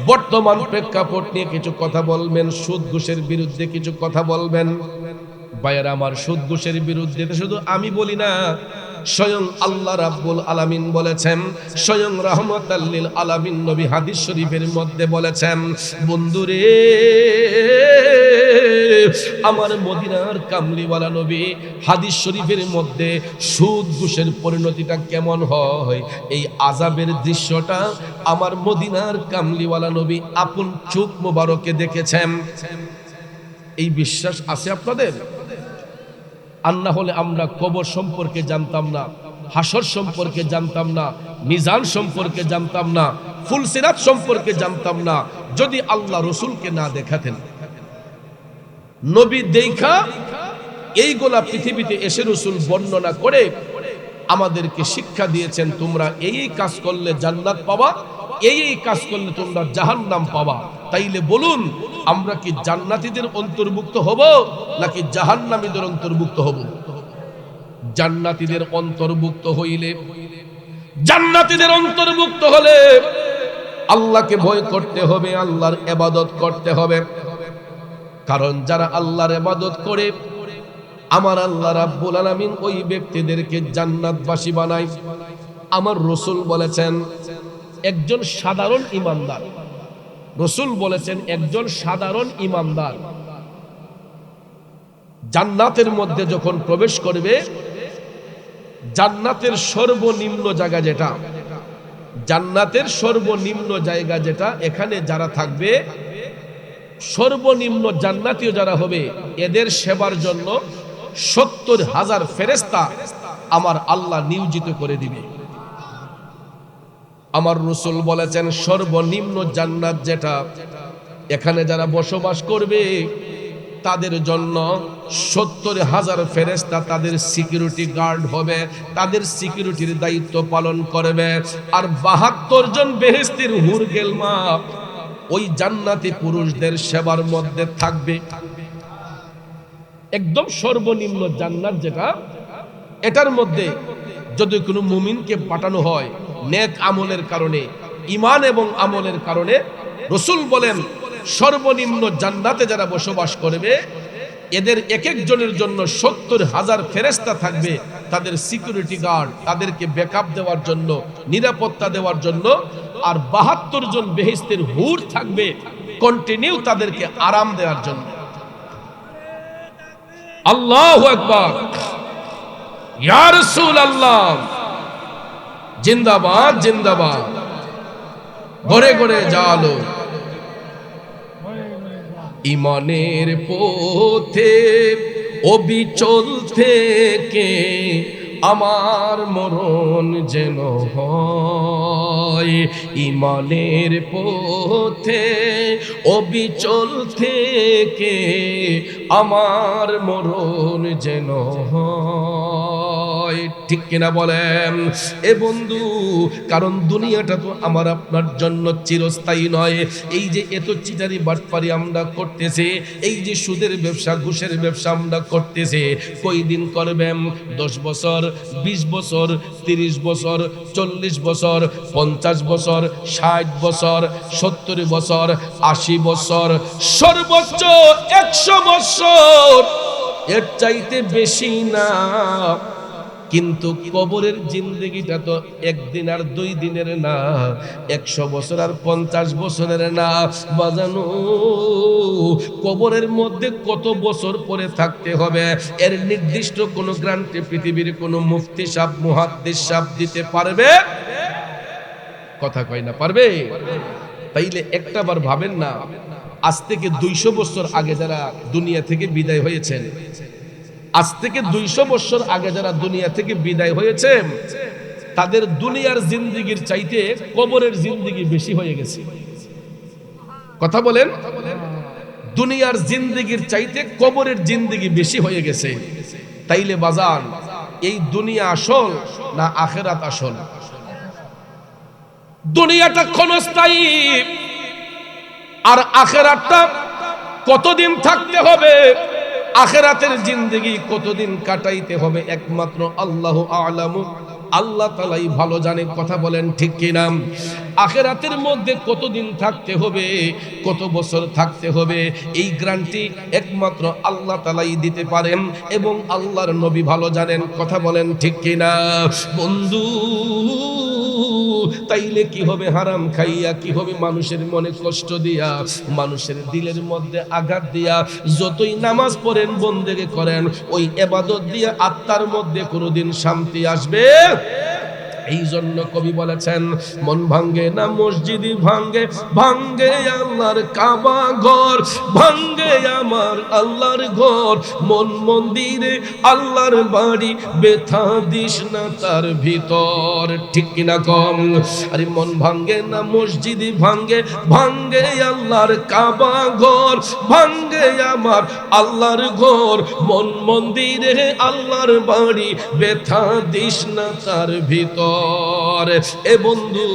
বর্তমান প্রেক্ষাপট নিয়ে কিছু কথা বলবেন, সুদ ঘুষের বিরুদ্ধে কিছু কথা বলবেন। ভাইয়েরা আমার, সুদ ঘুষের বিরুদ্ধে শুধু আমি বলি না, স্বয়ং আল্লাহ রাব্বুল আলামিন বলেছেন, স্বয়ং রাহমাতাল লিল আলামিন নবী হাদিস শরীফের মধ্যে বলেছেন, বন্ধুরে আমার মদিনার কামলিওয়ালা নবী হাদিস শরীফের মধ্যে সুদ ঘুষের পরিণতিটা কেমন হয়, এই আযাবের দৃশ্যটা আমার মদিনার কামলিওয়ালা নবী আপন চোখ মোবারকে দেখেছেন। এই বিশ্বাস আছে আপনাদের? আর না হলে আমরা কবর সম্পর্কে জানতাম না, হাসর সম্পর্কে জানতাম না, মিজান সম্পর্কে জানতাম না, ফুলসিরাত সম্পর্কে জানতাম না, যদি আল্লাহ রসুলকে না দেখাতেন। নবী দেখা এইগুলা পৃথিবীতে এসে রসুল বর্ণনা করে আমাদেরকে শিক্ষা দিয়েছেন, তোমরা এই কাজ করলে জান্নাত পাবা, এই কাজ করলে তোমরা জাহান্নাম পাবা। তাইলে বলুন, আমরা কি জান্নাতীদের অন্তর্ভুক্ত হব নাকি জাহান্নামীদের অন্তর্ভুক্ত হব? জান্নাতীদের অন্তর্ভুক্ত হইলে, জান্নাতীদের অন্তর্ভুক্ত হলে আল্লাহকে ভয় করতে হবে, আল্লাহর ইবাদত করতে হবে। কারণ যারা আল্লাহর ইবাদত করে, আমার আল্লাহ রাব্বুল আলামিন ওই ব্যক্তিদেরকে জান্নাতবাসী বানায়। আমার রাসূল বলেছেন, একজন সাধারণ ঈমানদার, রাসূল বলেছেন একজন সাধারণ ঈমানদার জান্নাতের মধ্যে যখন প্রবেশ করবে, জান্নাতের সর্বনিম্ন জায়গা যেটা, জান্নাতের সর্বনিম্ন জায়গা যেটা, এখানে যারা থাকবে, সর্বনিম্ন জান্নাতীয় যারা হবে, এদের সেবার জন্য 70,000 ফেরেশতা আমার আল্লাহ নিয়োজিত করে দিবে। আমার রাসূল বলেছেন, সর্বনিম্ন জান্নাত যেটা, এখানে যারা বসবাস করবে তাদের জন্য 70,000 ফেরেশতা তাদের সিকিউরিটি গার্ড হবে, তাদের সিকিউরিটির দায়িত্ব পালন করবে। আর 72 জন বেহেশতের হুর গেলমা ওই জান্নাতি পুরুষদের সেবার মধ্যে থাকবে। একদম সর্বনিম্ন জান্নাত যেটা, এটার মধ্যে যদি কোনো মুমিনকে পাঠানো হয় নেক আমলের কারণে, ঈমান এবং আমলের কারণে, রাসূল বলেন সর্বনিম্ন জান্নাতে যারা বসবাস করবে, এদের এক একজনের জন্য 70,000 ফেরেশতা থাকবে, তাদের সিকিউরিটি গার্ড, তাদেরকে ব্যাকআপ দেওয়ার জন্য, নিরাপত্তা দেওয়ার জন্য। আর 72 জন বেহেশতের হুর থাকবে কন্টিনিউ তাদেরকে আরাম দেওয়ার জন্য। আল্লাহু আকবার, ইয়া রাসূলুল্লাহ, জিন্দাবাদ জিন্দাবাদ, ঘরে ঘরে জালো। ইমানের পথে অবিচল থেকে আমার মরণ যেন হয়, ইমানের পথে অবিচল থেকে আমার মরণ যেন হয়। ঠিক কিনা বলেন এ বন্ধু? কারণ দুনিয়াটা তো আমার আপনার জন্য চিরস্থায়ী নয়। এই যে এত চিটারি বাটপারি আমরা করতেছি, এই যে সুদের ব্যবসা, ঘুষের ব্যবসা আমরা করতেছি, কয়দিন করবেন? 10 বছর, 20 বছর, 30 বছর, 40 বছর, 50 বছর, 60 বছর, 70 বছর, 80 বছর, সর্বোচ্চ 100 বছর, এর চাইতে বেশি না। কিন্তু কবরের জিন্দেগিটা তো একদিন আর 2 দিনের না, 100 বছর আর 50 বছরের না। বাজানো, কবরের মধ্যে কত বছর পরে থাকতে হবে এর নির্দিষ্ট কোন গ্যারান্টি পৃথিবীর কোন মুফতি সাহেব, মুহাদ্দিস সাহেব দিতে পারবে? কথা কয় না পারবে? তাইলে একটাবার ভাবেন না, আজ থেকে 200 বছর আগে যারা দুনিয়া থেকে বিদায় হয়েছেন, আজ থেকে 200 বছর আগে যারা দুনিয়া থেকে বিদায় হয়েছে, তাদের দুনিয়ার জিন্দেগির চাইতে কবরের জিন্দেগি বেশি হয়ে গেছে। কথা বলেন, দুনিয়ার জিন্দেগির চাইতে কবরের জিন্দেগি বেশি হয়ে গেছে। তাইলে বাজান, এই দুনিয়া আসল না আখিরাত আসল? দুনিয়াটা ক্ষণস্থায়ী, আর আখিরাতটা কতদিন থাকতে হবে, আখিরাতের জিন্দেগি কতদিন কাটাইতে হবে, একমাত্র আল্লাহু আ'লামু, আল্লাহ তাআলাই ভালো জানে। কথা বলেন ঠিক কিনা? আখিরাতের মধ্যে কতদিন থাকতে হবে, কত বছর থাকতে হবে, এই গ্যারান্টি একমাত্র আল্লাহ তাআলাই দিতে পারেন এবং আল্লাহর নবী ভালো জানেন। কথা বলেন ঠিক কিনা? বন্ধু, তাইলে কি হবে? হারাম খাইয়া কি হবে? মানুষের মনে কষ্ট দিয়া, মানুষের দিলের মধ্যে আঘাত দিয়া যতই নামাজ পড়েন, বন্দেগি করেন, ওই ইবাদত দিয়ে আত্মার মধ্যে কোনোদিন শান্তি আসবে? এই জন্য কবি বলেছেন, মন ভাঙ্গে না মসজিদ ভাঙ্গে, ভাঙ্গে আল্লাহর কাবা ঘর, ভাঙ্গে আমার আল্লাহর ঘর, মন মন্দিরে আল্লাহর বাড়ি, ব্যথা দিস না তার ভিতর। ঠিক কিনা কম? আরে মন ভাঙ্গে না মসজিদ ভাঙ্গে, ভাঙ্গে আল্লাহর কাবা ঘর, ভাঙ্গে আমার আল্লাহর ঘর, মন মন্দিরে আল্লাহর বাড়ি, ব্যথা দিস না তার ভিতর। এ বন্ধু,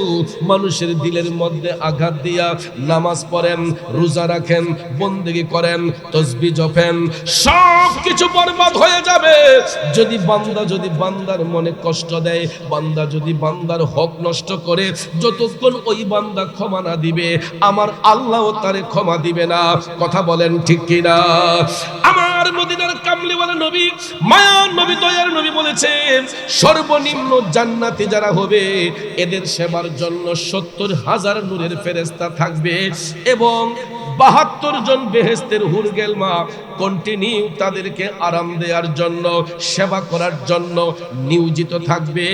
মানুষের দিলের মধ্যে আঘাত দিয়া নামাজ পড়েন, রোজা রাখেন, বন্দেগি করেন, তাসবিহ জপেন, সব কিছু বরবাদ হয়ে যাবে যদি বান্দার মনে কষ্ট দেয়, বান্দা যদি বান্দার হক নষ্ট করে, যতক্ষণ ওই বান্দা ক্ষমা না দিবে, আমার আল্লাহও তারে ক্ষমা দিবে না। কথা বলেন ঠিক কিনা? আমার মদিনার কামলিওয়ালা নবী, মায়ার নবী, দয়ার নবী বলেছেন, সর্বনিম্ন জান্নাতে যারা হবে, এদের সেবার জন্য 70,000 নূরের ফেরেশতা থাকবে এবং 72 জন বেহেশতের হুরগেলমা কন্টিনিউ তাদেরকে আরাম দেওয়ার জন্য, সেবা করার জন্য নিয়োজিত থাকবে।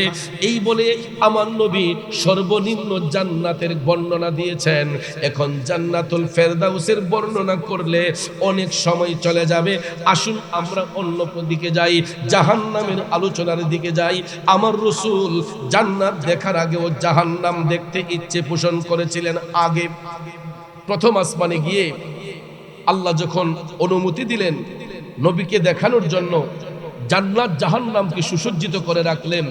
এই বলে আমার নবী সর্বনিম্ন জান্নাতের বর্ণনা দিয়েছেন। এখন জান্নাতুল ফেরদাউসের বর্ণনা করলে অনেক সময় চলে যাবে। আসুন আমরা অন্য দিকে যাই, জাহান্নামের আলোচনার দিকে যাই। আমার রাসূল জান্নাত দেখার আগেও জাহান্নাম দেখতে ইচ্ছে পোষণ করেছিলেন। আগে প্রথম আসমানে গিয়ে আল্লাহ যখন অনুমতি দিলেন নবীকে দেখানোর জন্য, জান্নাত জাহান্নামকে সুসজ্জিত করে রাখলেন,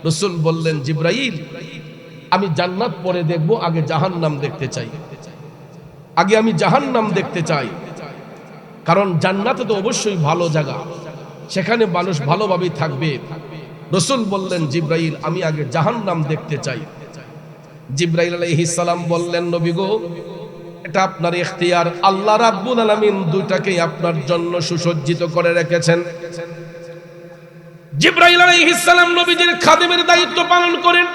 রাসূল বললেন, জিবরাইল, আমি জান্নাত পরে দেখব, আগে জাহান্নাম দেখতে চাই, আগে আমি জাহান্নাম দেখতে চাই। কারণ জান্নাতে তো অবশ্যই ভালো জায়গা, সেখানে মানুষ ভালোভাবেই থাকবে। রাসূল বললেন, জিবরাইল, আমি আগে জাহান্নাম দেখতে চাই। জিবরাইল আলাইহিস সালাম বললেন, নবী গো, এটা আপনার ইখতিয়ার। আল্লাহ রাব্বুল আলামিন দুইটাকেই আপনার জন্য সুসজ্জিত করে রেখেছেন। জিবরাইল আলাইহিস সালাম নবীজির খাদেমের দায়িত্ব পালন করেন।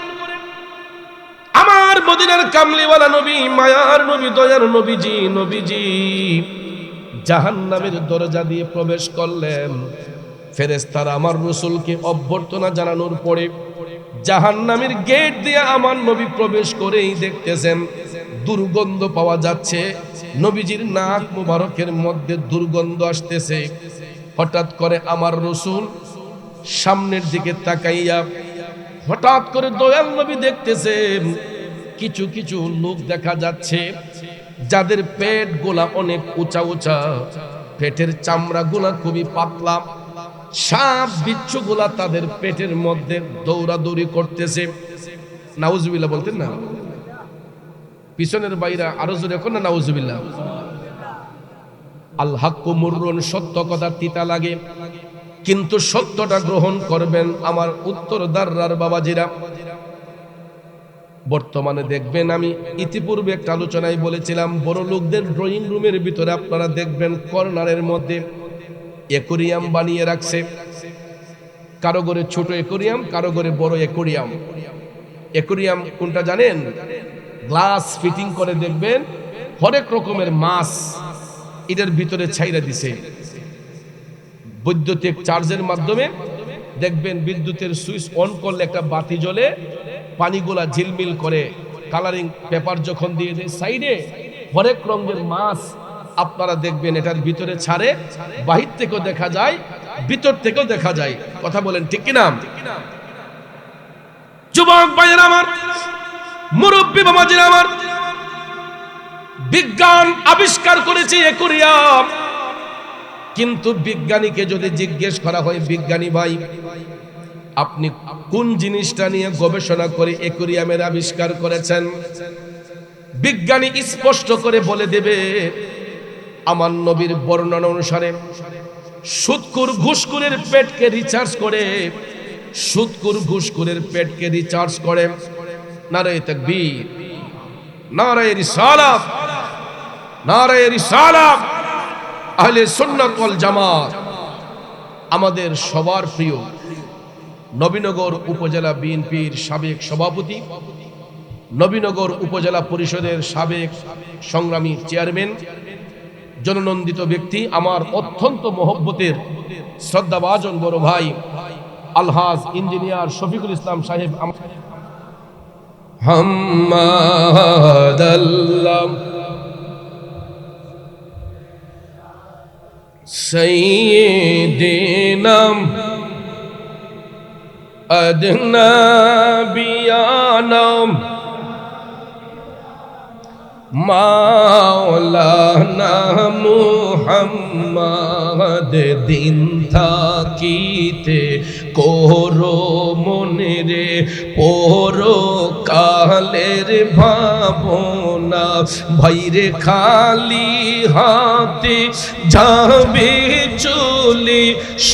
আমার মদিনার কামলিওয়ালা নবী, মায়ার নবী, দয়ার নবীজি জাহান্নামের দরজা দিয়ে প্রবেশ করলেন। ফেরেশতারা আমার রাসূলকে অভ্যর্থনা জানানোর পরে জাহান্নামের গেট দিয়ে আমার নবী প্রবেশ করেই দেখতেছেন দুর্গন্ধ পাওয়া যাচ্ছে। নবীজির নাক মুবারকের মধ্যে দুর্গন্ধ আসতেছে। হঠাৎ করে আমার রাসূল সামনের দিকে তাকাইয়া হঠাৎ করে দয়াল নবী দেখতেছেন কিছু কিছু লোক দেখা যাচ্ছে যাদের পেট গোলা অনেক উঁচা উঁচা, পেটের চামড়া গোলা খুবই পাতলা, সাপ বিচ্ছু গোলা তাদের পেটের মধ্যে দৌড়াদৌড়ি করতেছে। নাউজুবিল্লাহ বলতেন না? পিছনের বাইরা আরো জোরে এখন না নাউজুবিল্লাহ। আল হাক্কু মুররুন, সত্য কথা তিতা লাগে, কিন্তু সত্যটা গ্রহণ করবেন আমার উত্তর দাররার বাবাজিরা। বর্তমানে দেখবেন, আমি ইতিপূর্বে একটা আলোচনায় বলেছিলাম, বড় লোকদের ড্রয়িং রুমের ভিতরে আপনারা দেখবেন কর্নারের মধ্যে অ্যাকোরিয়াম বানিয়ে রাখছে। কারো ঘরে ছোট অ্যাকোরিয়াম, কারো ঘরে বড় অ্যাকোরিয়াম। অ্যাকোরিয়াম কোনটা জানেন? গ্লাস ফিটিং করে দেখবেন হরেক রকমের মাছ এটার ভিতরে ছাইরা দিছে। বৈদ্যুতিক চার্জের মাধ্যমে দেখবেন বিদ্যুতের সুইচ অন করলে একটা বাতি জ্বলে, পানিগুলা ঝিলমিল করে, কালারিং পেপার যখন দিয়ে দেয় সাইডে হরেক রঙের মাছ আপনারা দেখবেন এটার ভিতরে ছাড়ে। বাহির থেকেও দেখা যায়, ভিতর থেকেও দেখা যায়। কথা বলেন ঠিক কিনা? যুবক ভাইয়েরা আমার, মুরব্বী বাবাজিরা আমার, বিজ্ঞান আবিষ্কার করেছে অ্যাকোরিয়াম। কিন্তু বিজ্ঞানীকে যদি জিজ্ঞেস করা হয়, বিজ্ঞানী ভাই আপনি কোন জিনিসটা নিয়ে গবেষণা করে অ্যাকোরিয়ামের আবিষ্কার করেছেন, বিজ্ঞানী স্পষ্ট করে বলে দেবে আমার নবীর বর্ণনা অনুসারে সুদখোর ঘুষখোরের পেটকে রিচার্জ করে, সুদখোর ঘুষখোরের পেটকে রিচার্জ করে। নারায়ে তাকবীর, নারায়ে রিসালাত, নারায়ে রিসালাত। আহলে সুন্নাত ওয়াল জামাত আমাদের সবার প্রিয় নবীনগর উপজেলা বিএনপির সাবেক সভাপতি, নবীনগর উপজেলা পরিষদের সাবেক সংগ্রামী চেয়ারম্যান, জননন্দিত ব্যক্তি, আমার অত্যন্ত মহব্বতের শ্রদ্ধাভাজন বড় ভাই আলহাজ ইঞ্জিনিয়ার শফিকুল ইসলাম সাহেব হাম্মাদাল্লাহ সাইয়্যিদিনা আদনাবিয়ানা মাওলানা মুহাম্মদ দিন থাকিতে করো মনে রে পরো কালের ভাবনা, ভাইরে খালি হাতে যাবে চলে,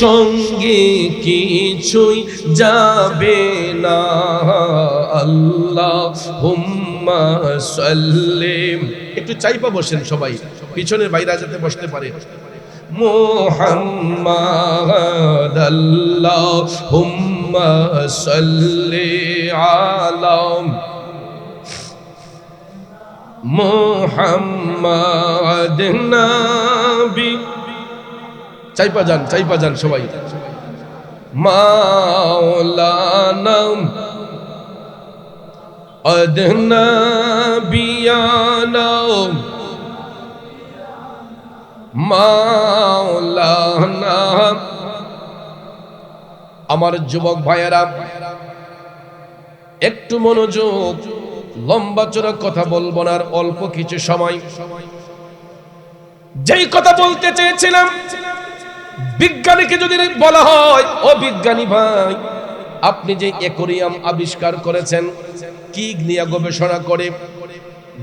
সঙ্গে কিছুই যাবে না। আল্লাহুম্মা সাল্লিম। একটু চাইপা বসেন সবাই, পিছনের বাইরে যাতে বসতে পারে। মুহাম্মাদ আল্লাহুম্মা সাল্লি আলা মুহাম্মাদ নবী। চাইপা যান সবাই। মাওলানা আদনাবিয়ানা মাওলানা। আমার যুবক ভাইয়েরা একটু মনোযোগ, লম্বা চড়া কথা বলবো না, আর অল্প কিছু সময়। যেই কথা বলতে চেয়েছিলাম, বিজ্ঞানীকে যদি বলা হয় ও বিজ্ঞানী ভাই আপনি যে অ্যাকোরিয়াম আবিষ্কার করেছেন কি নিয়ে গবেষণা করে,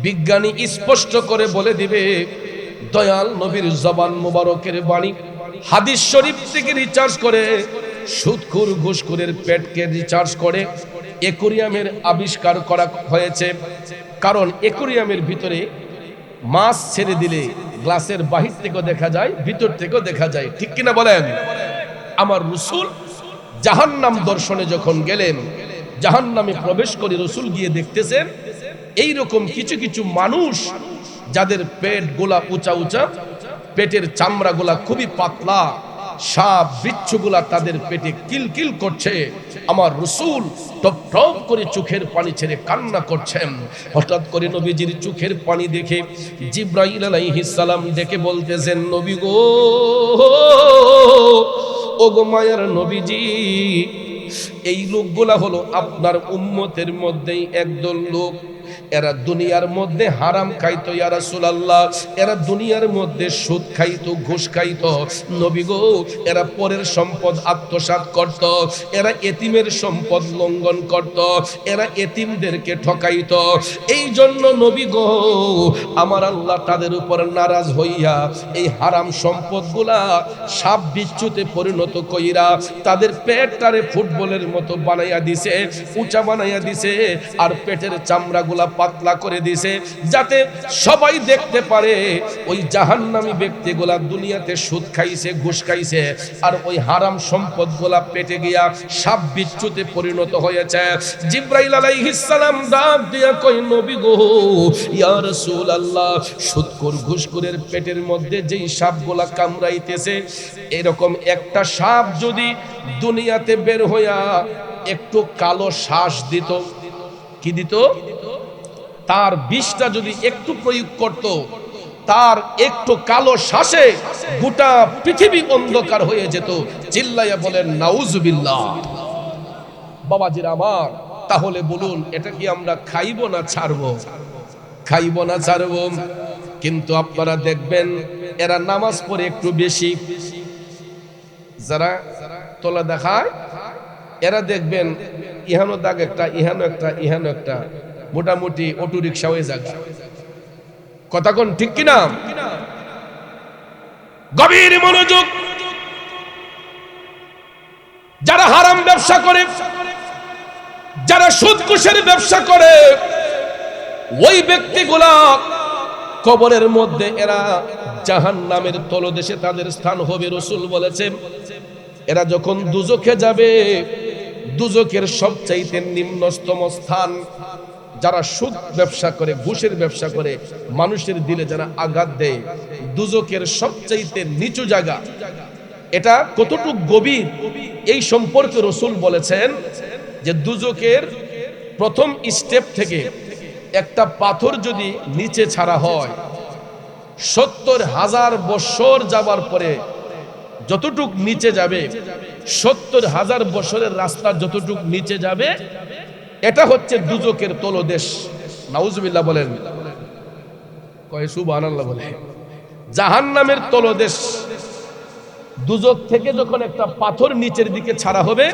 বিজ্ঞানী স্পষ্ট করে বলে দিবে দয়াল নবীর জবান মুবারকের বাণী হাদিস শরীফ থেকে রিচার্জ করে, সুদখোর ঘুষখোরের পেটকে রিচার্জ করে অ্যাকোরিয়ামের আবিষ্কার করা হয়েছে। কারণ অ্যাকোরিয়ামের ভিতরে মাছ ছেড়ে দিলে গ্লাসের বাহির থেকেও দেখা যায়, ভিতর থেকেও দেখা যায়, ঠিক কিনা বলেন? আমার রাসূল জাহান্নাম দর্শনে যখন গেলেন, জাহান্নামে প্রবেশ করে রাসূল গিয়ে দেখতেছেন এইরকম কিছু কিছু মানুষ যাদের পেট গোলা উঁচা উঁচা, পেটের চামড়া গোলা খুবই পাতলা, সাপ বিচ্ছুগুলা তাদের পেটে কিলকিল করছে। আমার রাসূল টপ টপ করে চোখের পানি ছেড়ে কান্না করছেন। হঠাৎ করে নবীজির চোখের পানি দেখে জিবরাইল আলাইহিস সালাম ডেকে বলতেছেন, নবী গো, ও গো মায়ার নবীজি, এই লোকগুলা হলো আপনার উম্মতের মধ্যেই একদল লোক। এরা দুনিয়ার মধ্যে হারাম খাইতো ইয়া রাসূলুল্লাহ, এরা দুনিয়ার মধ্যে সুদ খাইতো, ঘুষ খাইতো। নবী গো, এরা পরের সম্পদ আত্মসাৎ করত, এরা এতিমের সম্পদ লঙ্ঘন করত, এরা এতিমদেরকে ঠকাইতো। এই জন্য নবী গো, আমার আল্লাহ তাদের উপর নারাজ হইয়া এই হারাম সম্পদগুলা সাপ বিচ্ছুতে পরিণত কইরা তাদের পেটটারে ফুটবলের মতো বানাইয়া দিছে, উঁচা বানাইয়া দিছে, আর পেটের চামড়াগুলা পাতলা করে দিছে, যাতে সবাই দেখতে পারে ওই জাহান্নামী ব্যক্তিগুলা দুনিয়াতে সুদ খাইছে, ঘুষ খাইছে, আর ওই হারাম সম্পদগুলা পেটে গিয়া সাপ বিচ্ছুতে পরিণত হয়েছে। জিবরাইল আলাইহিস সালাম ডাক দিয়া কই, নবী গো, ইয়া রাসূলুল্লাহ, সুদখোর ঘুষখোরের পেটের মধ্যে যেই সাপগুলা কামড়াইতেছে, এরকম একটা সাপ যদি দুনিয়াতে বের হইয়া একটু কালো শ্বাস দিত, কি দিত, তার বিষটা যদি একটু প্রয়োগ করত, তার একটু কালো শ্বাসে গোটা পৃথিবী অন্ধকার হয়ে যেত। চিল্লাইয়া বলেন নাউজুবিল্লাহ। বাবাজিরা আমার, তাহলে বলুন এটা কি আমরা খাইব না ছাড়ব? খাইব না ছাড়ব। কিন্তু আপনারা দেখবেন এরা নামাজ পড়ে একটু বেশি, যারা তোলা দেখায় এরা দেখবেন ইহানো দাগ একটা, ইহানো একটা, ইহানো একটা, মোটামুটি অটো রিক্সা হয়ে যাবে। কথা কোন ঠিক কিনা? গভীর মনোযোগ। যারা হারাম ব্যবসা করে, যারা সুদ ঘুষের ব্যবসা করে, ওই ব্যক্তিগুলা কবরের মধ্যে এরা জাহান্নামের তলদেশে তাদের স্থান হবে। রাসূল বলেছেন, এরা যখন দুজখে যাবে, দুজখের সবচাইতে নিম্নতম স্থান, যারা সুদ ব্যবসা করে, ঘুষের ব্যবসা করে, মানুষের দিলে যারা আঘাত দেয়, দুজখের সবচাইতে নিচু জায়গা। এটা কতটুকু গভীর এই সম্পর্কে রাসূল বলেছেন যে দুজখের প্রথম স্টেপ থেকে একটা পাথর যদি নিচে ছাড়া হয়, ৭০,০০০ বছর যাবার পরে যতটুক নিচে যাবে, ৭০,০০০ বছরের রাস্তা যতটুক নিচে যাবে, এটা হচ্ছে দুজখের তলদেশ। নাউজুবিল্লাহ বলেন, কয় সুবহানাল্লাহ বলে। জাহান্নামের তলদেশ। দুজখ থেকে যখন একটা পাথর নিচের দিকে ছাড়া হবে,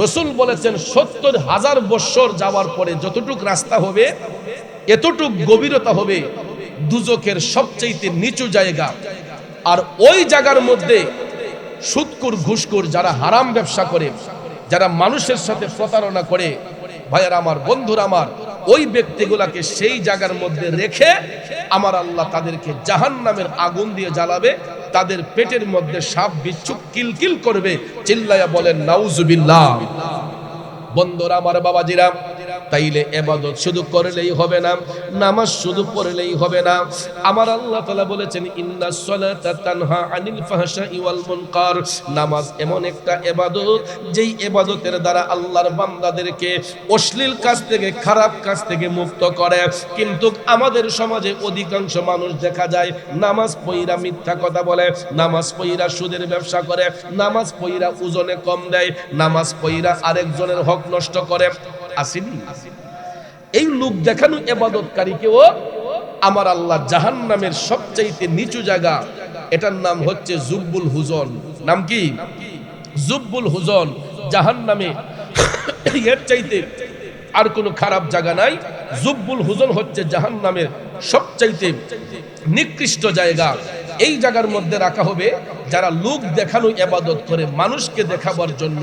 রাসূল বলেছেন ৭০,০০০ বছর যাওয়ার পরে যতটুক রাস্তা হবে, এতটুক গভীরতা হবে দুজখের সবচেয়ে নিচু জায়গা। আর ওই জায়গার মধ্যে সুদখোর, ঘুষখোর, যারা হারাম ব্যবসা করে, যারা মানুষের সাথে প্রতারণা করে, ভাইয়ার আমার, বন্ধুরা আমার, ওই ব্যক্তিগুলাকে সেই জায়গার মধ্যে রেখে আমার আল্লাহ তাদেরকে জাহান্নামের আগুন দিয়ে জ্বালাবে। তাদের পেটের মধ্যে সাপ বিচ্ছু কিলকিল করবে। চিল্লায়া বলেন নাউজুবিল্লাহ। বন্ধুরা আমার, বাবাজিরা, তাইলে ইবাদত শুধু করলেই হবে না, নামাজ শুধু পড়লেই হবে না। আমার আল্লাহ তাআলা বলেছেন, ইন্নাস সালাতা তানহা আনিল ফাহশাই ওয়াল মুনকার। নামাজ এমন একটা ইবাদত, যেই ইবাদতের দ্বারা আল্লাহর বান্দাদেরকে অশ্লীল কাজ থেকে, খারাপ কাজ থেকে মুক্ত করে। কিন্তু আমাদের সমাজে অধিকাংশ মানুষ দেখা যায় নামাজ পড়া মিথ্যা কথা বলে, নামাজ পড়া সুদের ব্যবসা করে, নামাজ পড়া ওজনে কম দেয়, নামাজ পড়া আরেকজনের হক নষ্ট করে। আসেনি? এই লোক দেখানো ইবাদতকারীকেও আমার আল্লাহ জাহান্নামের সবচাইতে নিচু জায়গা, এটার নাম হচ্ছে জুব্বুল হুজন। নাম কি? জুব্বুল হুজন। জাহান্নামে এর চাইতে আর কোনো খারাপ জায়গা নাই। জুব্বুল হুজন হচ্ছে জাহান্নামের সবচাইতে নিকৃষ্ট জায়গা। এই জায়গার মধ্যে রাখা হবে যারা লোক দেখানো ইবাদত করে, মানুষকে দেখাবার জন্য,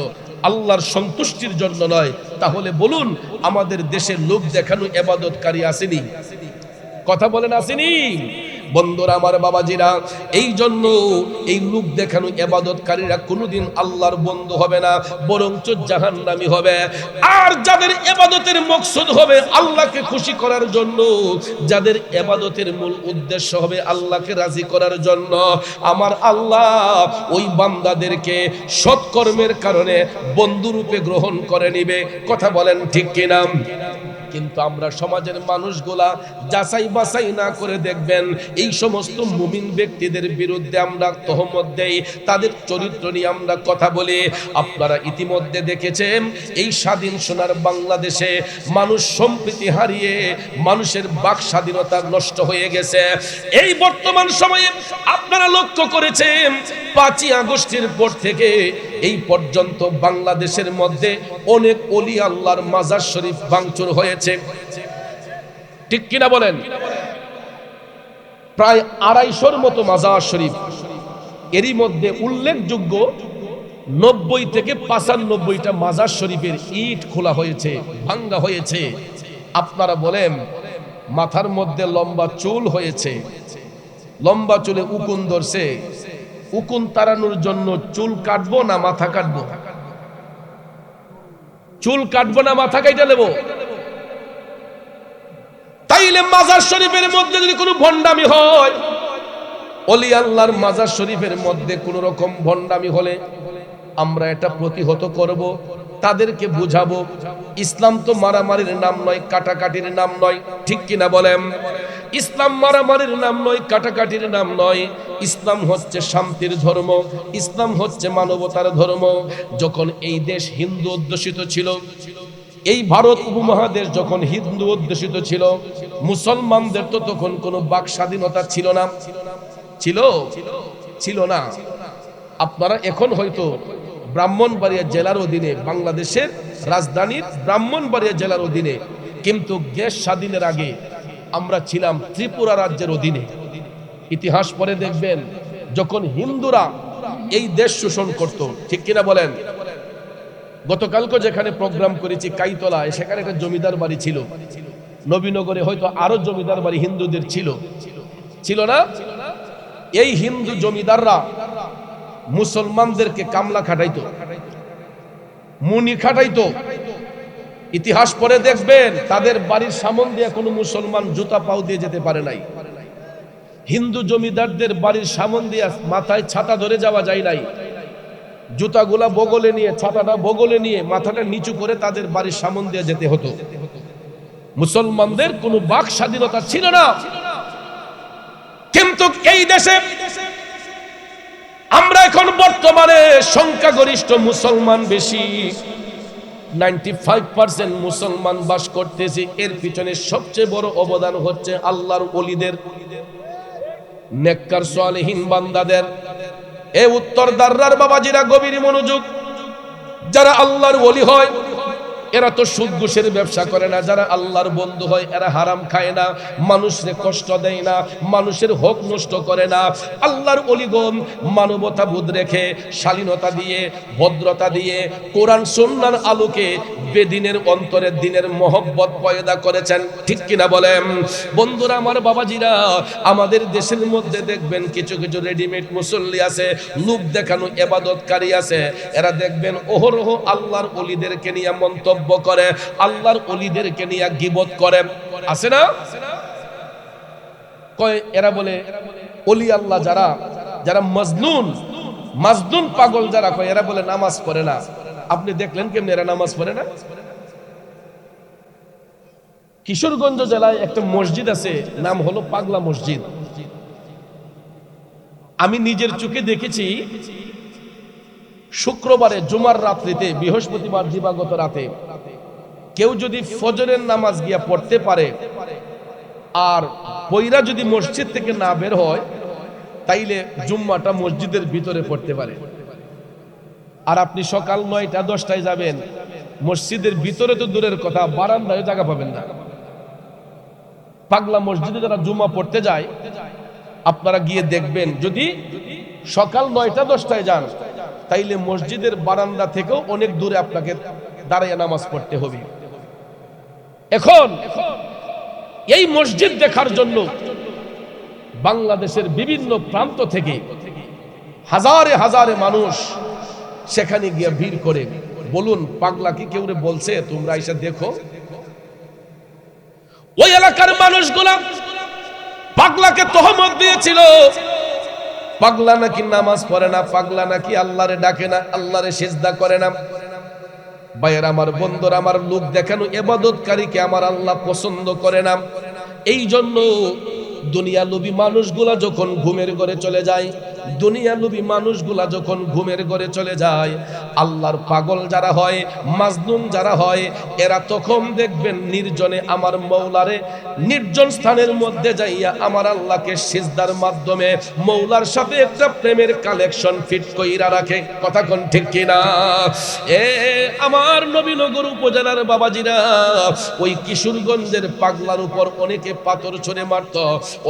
আল্লাহর সন্তুষ্টির জন্য নয়। তাহলে বলুন, আমাদের দেশে লোক দেখানো ইবাদতকারী আসেনি? কথা বলেন আসেনি? বন্ধুরা আমার, বাবাজিরা, এই জন্য এই লোক দেখানো ইবাদতকারীরা কোনোদিন আল্লাহর বন্ধু হবে না, বরঞ্চ জাহান্নামী হবে। আর যাদের ইবাদতের মকসুদ হবে আল্লাহকে খুশি করার জন্য, যাদের ইবাদতের মূল উদ্দেশ্য হবে আল্লাহকে রাজি করার জন্য, আমার আল্লাহ ওই বান্দাদেরকে সৎকর্মের কারণে বন্ধুরূপে গ্রহণ করে নিবে। কথা বলেন ঠিক কিনা? কিন্তু আমরা সমাজের মানুষগুলা যাচাই বাছাই না করে দেখবেন এই সমস্ত মুমিন ব্যক্তিদের বিরুদ্ধে আমরা তহমত দেই, তাদের চরিত্র নিয়ে আমরা কথা বলি। আপনারা ইতিমধ্যে দেখেছেন এই স্বাধীন সোনার বাংলাদেশে মানুষ সম্প্রীতি হারিয়ে মানুষের বাক স্বাধীনতা নষ্ট হয়ে গেছে। এই বর্তমান সময়ে আপনারা লক্ষ্য করেছেন 5ই আগস্টের পর থেকে এই পর্যন্ত বাংলাদেশের মধ্যে অনেক ওলি আল্লাহর মাজার শরীফ ভাঙচুর হয়েছে, ঠিক কিনা বলেন? প্রায় 250-র মতো মাজার শরীফ। এরই মধ্যে উল্লেখযোগ্য 90 থেকে 95টা মাজার শরীফের ইট খোলা হয়েছে, ভাঙ্গা হয়েছে। আপনারা বলেন, মাথার মধ্যে লম্বা চুল হয়েছে, লম্বা চুলে উকুন ধরছে, উকুন তাড়ানোর জন্য চুল কাটবো না মাথা কাটবো? চুল কাটবো না মাথা কাইটা নেব? তাইলে মাজার শরীফের মধ্যে যদি কোনো ভণ্ডামি হয়, ওলি আল্লাহর মাজার শরীফের মধ্যে কোনো রকম ভণ্ডামি হলে আমরা এটা প্রতিহত করব, তাদেরকে বুঝাবো। ইসলাম তো মারামারির নাম নয়, কাটাকাটির নাম নয়, ঠিক কিনা বলেন? ইসলাম মারামারির নাম নয়, কাটাকাটির নাম নয়। ইসলাম হচ্ছে শান্তির ধর্ম, ইসলাম হচ্ছে মানবতার ধর্ম। যখন এই দেশ হিন্দু অধ্যুষিত ছিল, এই ভারত উপমহাদেশ যখন হিন্দু অধ্যুষিত ছিল, মুসলমানদের তো তখন কোনো বাক স্বাধীনতা ছিল না। ছিল না। আপনারা এখন হয়তো ব্রাহ্মণবাড়িয়া জেলার অধীনে, বাংলাদেশের রাজধানীর ব্রাহ্মণবাড়িয়া জেলার অধীনে, কিন্তু দেশ স্বাধীনের আগে আমরা ছিলাম ত্রিপুরা রাজ্যের অধীনে। ইতিহাস পড়ে দেখবেন যখন হিন্দুরা এই দেশ শোষণ করত, ঠিক কিনা বলেন? গতকালকে যেখানে প্রোগ্রাম করেছি কাইতলায়, সেখানে একটা জমিদার বাড়ি ছিল। নবীনগরে হয়তো আরো জমিদার বাড়ি হিন্দুদের ছিল না? এই হিন্দু জমিদাররা মুসলমানদেরকে কামলা খাটাইতো, মুনি খাটাইতো। ইতিহাস পড়ে দেখবেন তাদের বাড়ির সামনে দিয়ে কোনো মুসলমান জুতা পাও দিয়ে যেতে পারে নাই। হিন্দু জমিদারদের বাড়ির সামনে দিয়ে মাথায় ছাতা ধরে যাওয়া যায় নাই। জুতাগুলা বগলে নিয়ে, ছাতাটা বগলে নিয়ে, মাথাটা নিচু করে তাদের বাড়ির সামনে দিয়ে যেতে হতো। মুসলমানদের কোনো বাক স্বাধীনতা ছিল না। কিন্তু এই দেশে আমরা এখন বর্তমানে সংখ্যাগরিষ্ঠ মুসলমান বেশি, 95% মুসলমান বাস করতেছি। এর পিছনে সবচেয়ে বড় অবদান হচ্ছে আল্লাহর ওলিদের, নেককার সালেহীন বান্দাদের। এই উত্তরদাররার বাবাজিরা গভীর মনোযোগ। যারা আল্লাহর ওলি হয় এরা তো সুদ ঘুষের ব্যবসা করে না। যারা আল্লাহর বন্ধু হয় এরা হারাম খায় না, মানুষের কষ্ট দেয় না, মানুষের হক নষ্ট করে না। আল্লাহর ওলিগণ মানবতা বোধ রেখে, শালীনতা দিয়ে, ভদ্রতা দিয়ে, কোরআন সুন্নাহর আলোকে বেদিনের অন্তরে দিনের মহব্বত পয়দা করেছেন, ঠিক কিনা বলেন? বন্ধুরা আমার, বাবাজিরা, আমাদের দেশের মধ্যে দেখবেন কিছু কিছু রেডিমেড মুসল্লি আছে, লোক দেখানো ইবাদতকারী আছে। এরা দেখবেন অহরহ আল্লাহর ওলিদেরকে নিয়ে মন্তব্য করে, আল্লাহর ওলিদেরকে নিয়ে গীবত করে। আছে না? কয় এরা বলে ওলি আল্লাহ যারা মাজনুন পাগল যারা, কয় এরা বলে নামাজ পড়ে না। আপনি দেখলেন কেমন এরা নামাজ পড়ে না? কিশোরগঞ্জ জেলায় একটা মসজিদ আছে, নাম হলো পাগলা মসজিদ। আমি নিজের চোখে দেখেছি, শুক্রবারে জুমার রাত্রিতে, বৃহস্পতিবার দিবাগত রাতে কেউ যদি ফজরের নামাজ গিয়া পড়তে পারে আর পয়রা যদি মসজিদ থেকে না বের হয়, তাইলে জুম্মাটা মসজিদের ভিতরে পড়তে পারে। আর আপনি সকাল 9টা-10টায় যাবেন, মসজিদের ভিতরে তো দূরের কথা, বারান্দায় জায়গা পাবেন না। পাগলা মসজিদে যারা জুম্মা পড়তে যায়, আপনারা গিয়ে দেখবেন, যদি সকাল 9টা-10টায় যান, তাইলে মসজিদের বারান্দা থেকেও অনেক দূরে আপনাকে দাঁড়িয়ে নামাজ পড়তে হবে। এখন এই মসজিদ দেখার জন্য বাংলাদেশের বিভিন্ন প্রান্ত থেকে হাজারে হাজারে মানুষ সেখানে গিয়ে ভিড় করে। বলুন, পাগলা কি কেউ বলছে তোমরা এসে দেখো? ওই এলাকার মানুষগুলা পাগলাকে তহমত দিয়েছিল, পাগলা নাকি নামাজ পড়ে না, পাগলা নাকি আল্লাহরে ডাকে না, আল্লাহরে সিজদা করে না। ভাইয়ের আমার, বন্ধুরা আমার, লোক দেখানো ইবাদতকারীকে আমার আল্লাহ পছন্দ করে না। এই জন্য দুনিয়া লোভী মানুষগুলা যখন ঘুমের ঘরে চলে যায়, দুনিয়া লোভী মানুষগুলা যখন ঘুমের ঘরে চলে যায়, আল্লাহর পাগল যারা হয়, মাজনুন যারা হয়, এরা তখন দেখবেন নির্জনে আমার মৌলারে নির্জন স্থানের মধ্যে যাইয়া আমার আল্লাহকে সিজদার মাধ্যমে মৌলার সাথে একটা প্রেমের কালেকশন ফিট কইরা রাখে। কথা কোন ঠিক কিনা? আমার নবীনগর উপজেলার বাবাজিরা, ওই কিশোরগঞ্জের পাগলার উপর অনেকে পাথর ছুঁড়ে মারত,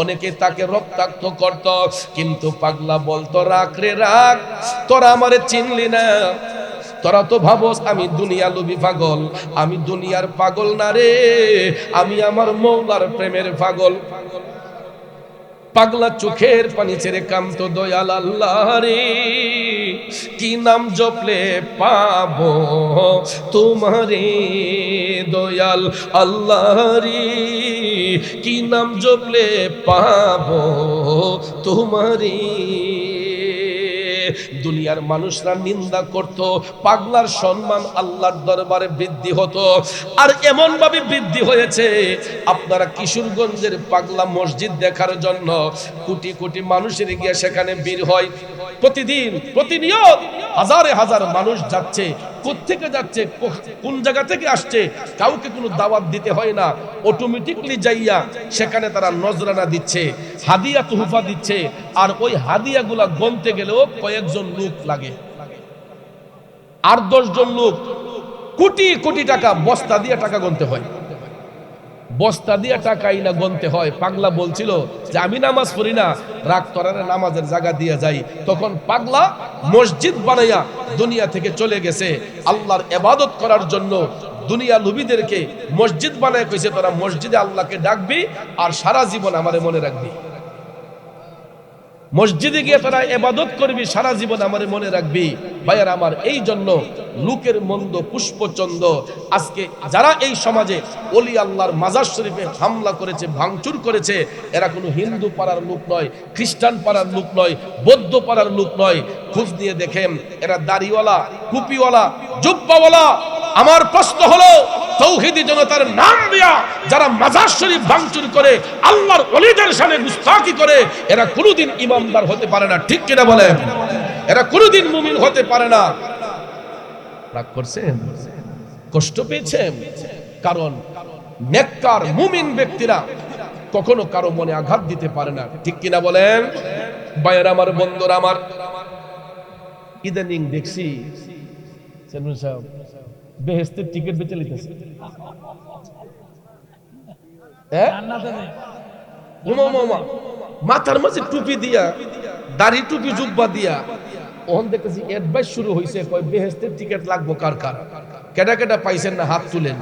অনেকে তাকে রক্তাক্ত করত, কিন্তু পাগলা বলতো, রাখ রে রাখ, তোরা আমারে চিনলি না, তোরা তো ভাবস আমি দুনিয়া লোভী পাগল, আমি দুনিয়ার পাগল না রে, আমি আমার মৌলার প্রেমের পাগল। পাগলা চোখের পানি ছেড়ে কামতো, দয়াল আল্লাহ রে, কি নাম জপলে পাবো তোমারে, দয়াল আল্লাহ রে, কি নাম জপলে পাবো তোমারে। দুনিয়ার মানুষরা নিন্দা করত, পাগলার সম্মান আল্লাহর দরবারে বৃদ্ধি হতো। আর এমন ভাবে বৃদ্ধি হয়েছে, আপনারা কিশোরগঞ্জের পাগলা মসজিদ দেখার জন্য কোটি কোটি মানুষের গিয়ে সেখানে ভিড় হয়। প্রতিদিন প্রতিনিয়ত হাজারে হাজার মানুষ যাচ্ছে। কোত্থেকে যাচ্ছে, কোন জায়গা থেকে আসছে, কাউকে কোনো দাওয়াত দিতে হয় না, অটোমেটিকলি যাইয়া সেখানে তারা নজরানা দিচ্ছে, হাদিয়া তুহফা দিচ্ছে। আর ওই হাদিয়াগুলা গনতে গেলেও কয়েকজন লোক লাগে, 8-10 জন লোক, কোটি কোটি টাকা বস্তা দিয়ে টাকা গনতে হয়, বস্তা দিয়ে টাকাই না গনতে হয়। পাগলা বলছিল যে আমি নামাজ পড়ি না, রাগ তরারে নামাজের জায়গা দিয়ে যাই। তখন পাগলা মসজিদ বানাইয়া দুনিয়া থেকে চলে গেছে আল্লাহর ইবাদত করার জন্য। দুনিয়া লোভীদেরকে মসজিদ বানায় কইছে, তোরা মসজিদে আল্লাহকে ডাকবি আর সারা জীবন আমারে মনে রাখবি, মসজিদে গিয়ে তারা ইবাদত করবি, সারা জীবন আমারে মনে রাখবি। ভাইয়ার আমার, এই জন্য লোকের মন্দ পুষ্পচন্দ আজকে যারা এই সমাজে ওলি আল্লাহর মাজার শরীফে হামলা করেছে, ভাঙচুর করেছে, এরা কোনো হিন্দু পাড়ার লোক নয়, খ্রিস্টান পাড়ার লোক নয়, বৌদ্ধ পাড়ার লোক নয়। খোঁজ নিয়ে দেখেন, এরা দাড়িওয়ালা, টুপিওয়ালা, জুব্বাওয়ালা। আমার প্রশ্ন হলো, তৌহিদি জনতার নাম দিয়া যারা মাজার শরীফ ভাঙচুর করে, আল্লাহর ওলিদের সামনে গুস্তাখি করে, এরা কোনোদিন ইমানদার হতে পারে না। ঠিক কিনা বলেন? এরা কোনোদিন মুমিন হতে পারে না। রাগ করছেন? কষ্ট পেয়েছেন? কারণ নেককার মুমিন ব্যক্তিরা কখনো কারো মনে আঘাত দিতে পারে না। ঠিক কিনা বলেন? ভাইয়ের আমার, বন্ধুরা আমার, ইদানিং দেখছি বেহেশতের টিকিট বেচে লিতেছে। মাথার মাঝে টুপি দিয়া, দাড়ি টুপি জুব্বা দিয়া, ওখান দেখতেছি অ্যাডভাইস শুরু হয়েছে, বেহেশতের টিকিট লাগবো কার কার, কেডা কেডা পাইছেন না হাত তুলেন।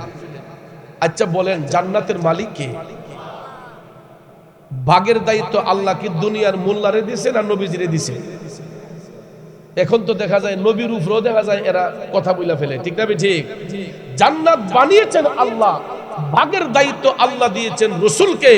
আচ্ছা বলেন, জান্নাতের মালিক কে? ভাগের দায়িত্ব আল্লাহ কি দুনিয়ার মোল্লারে দিছে না নবীজিরে দিছে? এখন তো দেখা যায় নবীর উপরেও দেখা যায় এরা কথা বইলা ফেলে। ঠিক না? ঠিক। জান্নাত বানিয়েছেন আল্লাহ, ভাগের দায়িত্ব আল্লাহ দিয়েছেন রসুলকে।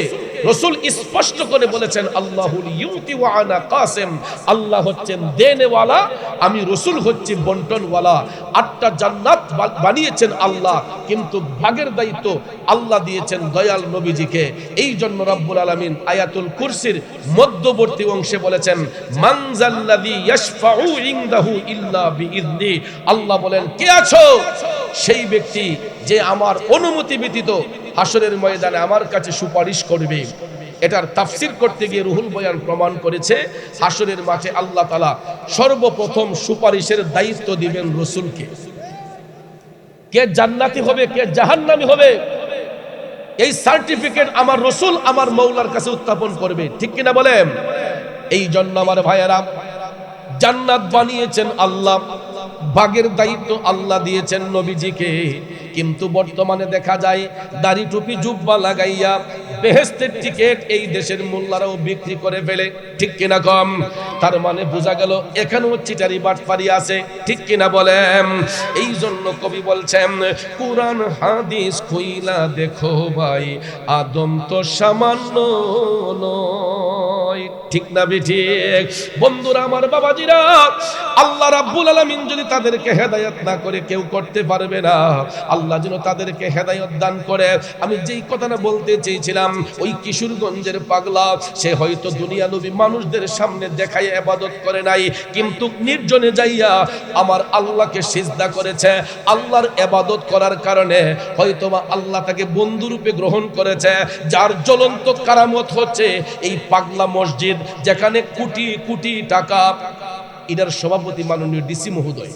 রসুল স্পষ্ট করে বলেছেন, আল্লাহুল ইউতি ওয়া আনা কাসিম, আল্লাহ হচ্ছেন দেনেওয়ালা, আমি রসুল হচ্ছি বন্টনওয়ালা। 8টা জান্নাত বানিয়েছেন আল্লাহ, কিন্তু ভাগের দায়িত্ব আল্লাহ দিয়েছেন দয়াল নবীজিকে। এই জন্য রব্বুল আলামিন আয়াতুল কুরসির মধ্যবর্তী অংশে বলেছেন, মান যাল্লাযী ইয়াশফাউ ইনদাহু ইল্লা বিইذনি, আল্লাহ বলেন, কে আছো? সেই ব্যক্তি যে আমার অনুমতি ব্যতীত হাসরের ময়দানে আমার কাছে সুপারিশ করবে। এটার তাফসীর করতে গিয়ে রুহুল বয়ান প্রমাণ করেছে, হাসরের মাঠে আল্লাহ তাআলা সর্বপ্রথম সুপারিশের দায়িত্ব দিবেন রাসূলকে। কে জান্নাতি হবে, কে জাহান্নামী হবে, এই সার্টিফিকেট আমার রাসূল আমার মাওলার কাছে উত্থাপন করবে। ঠিক কিনা বলেন? এই জন্য আমার ভাইয়েরা, জান্নাত বানিয়েছেন আল্লাহ, ভাগের দায়িত্ব আল্লাহ দিয়েছেন নবীজিকে, কিন্তু বর্তমানে দেখা যায় দাড়ি টুপি জুব্বা লাগাইয়া বেহেশতের টিকিট এই দেশের মোল্লারাও বিক্রি করে ফেলে, ঠিক কিনা কম? তার মানে বোঝা গেল এখানেও চিটারি বাটপারি আছে, ঠিক কিনা বলেন? এই জন্য কবি বলছেন কুরআন হাদিস খুইলা দেখো ভাই, আদম তো সামান্য নয়, ঠিক না ঠিক? বন্ধুরা আমার, বাবাজিরা, আল্লাহ রাব্বুল আলামিন যদি তাদেরকে হেদায়েত না করে কেউ করতে পারবে না। আল্লাহ যেন তাদেরকে হেদায়েত দান করে। আমি যেই কথাটা বলতে চেয়েছিলাম, ওই কিশোরগঞ্জের পাগলা, সে হয়তো দুনিয়া নবী মানুষদের সামনে দেখায় ইবাদত করে নাই, কিন্তু নির্জনে যাইয়া আমার আল্লাহকে সিজদা করেছে। আল্লাহর ইবাদত করার কারণে হয়তোবা আল্লাহ তাকে বন্ধুরূপে গ্রহণ করেছে। যার জ্বলন্ত কারামত হচ্ছে এই পাগলা মসজিদ, যেখানে কোটি কোটি টাকা, এটার সভাপতি মাননীয় ডিসি মহোদয়।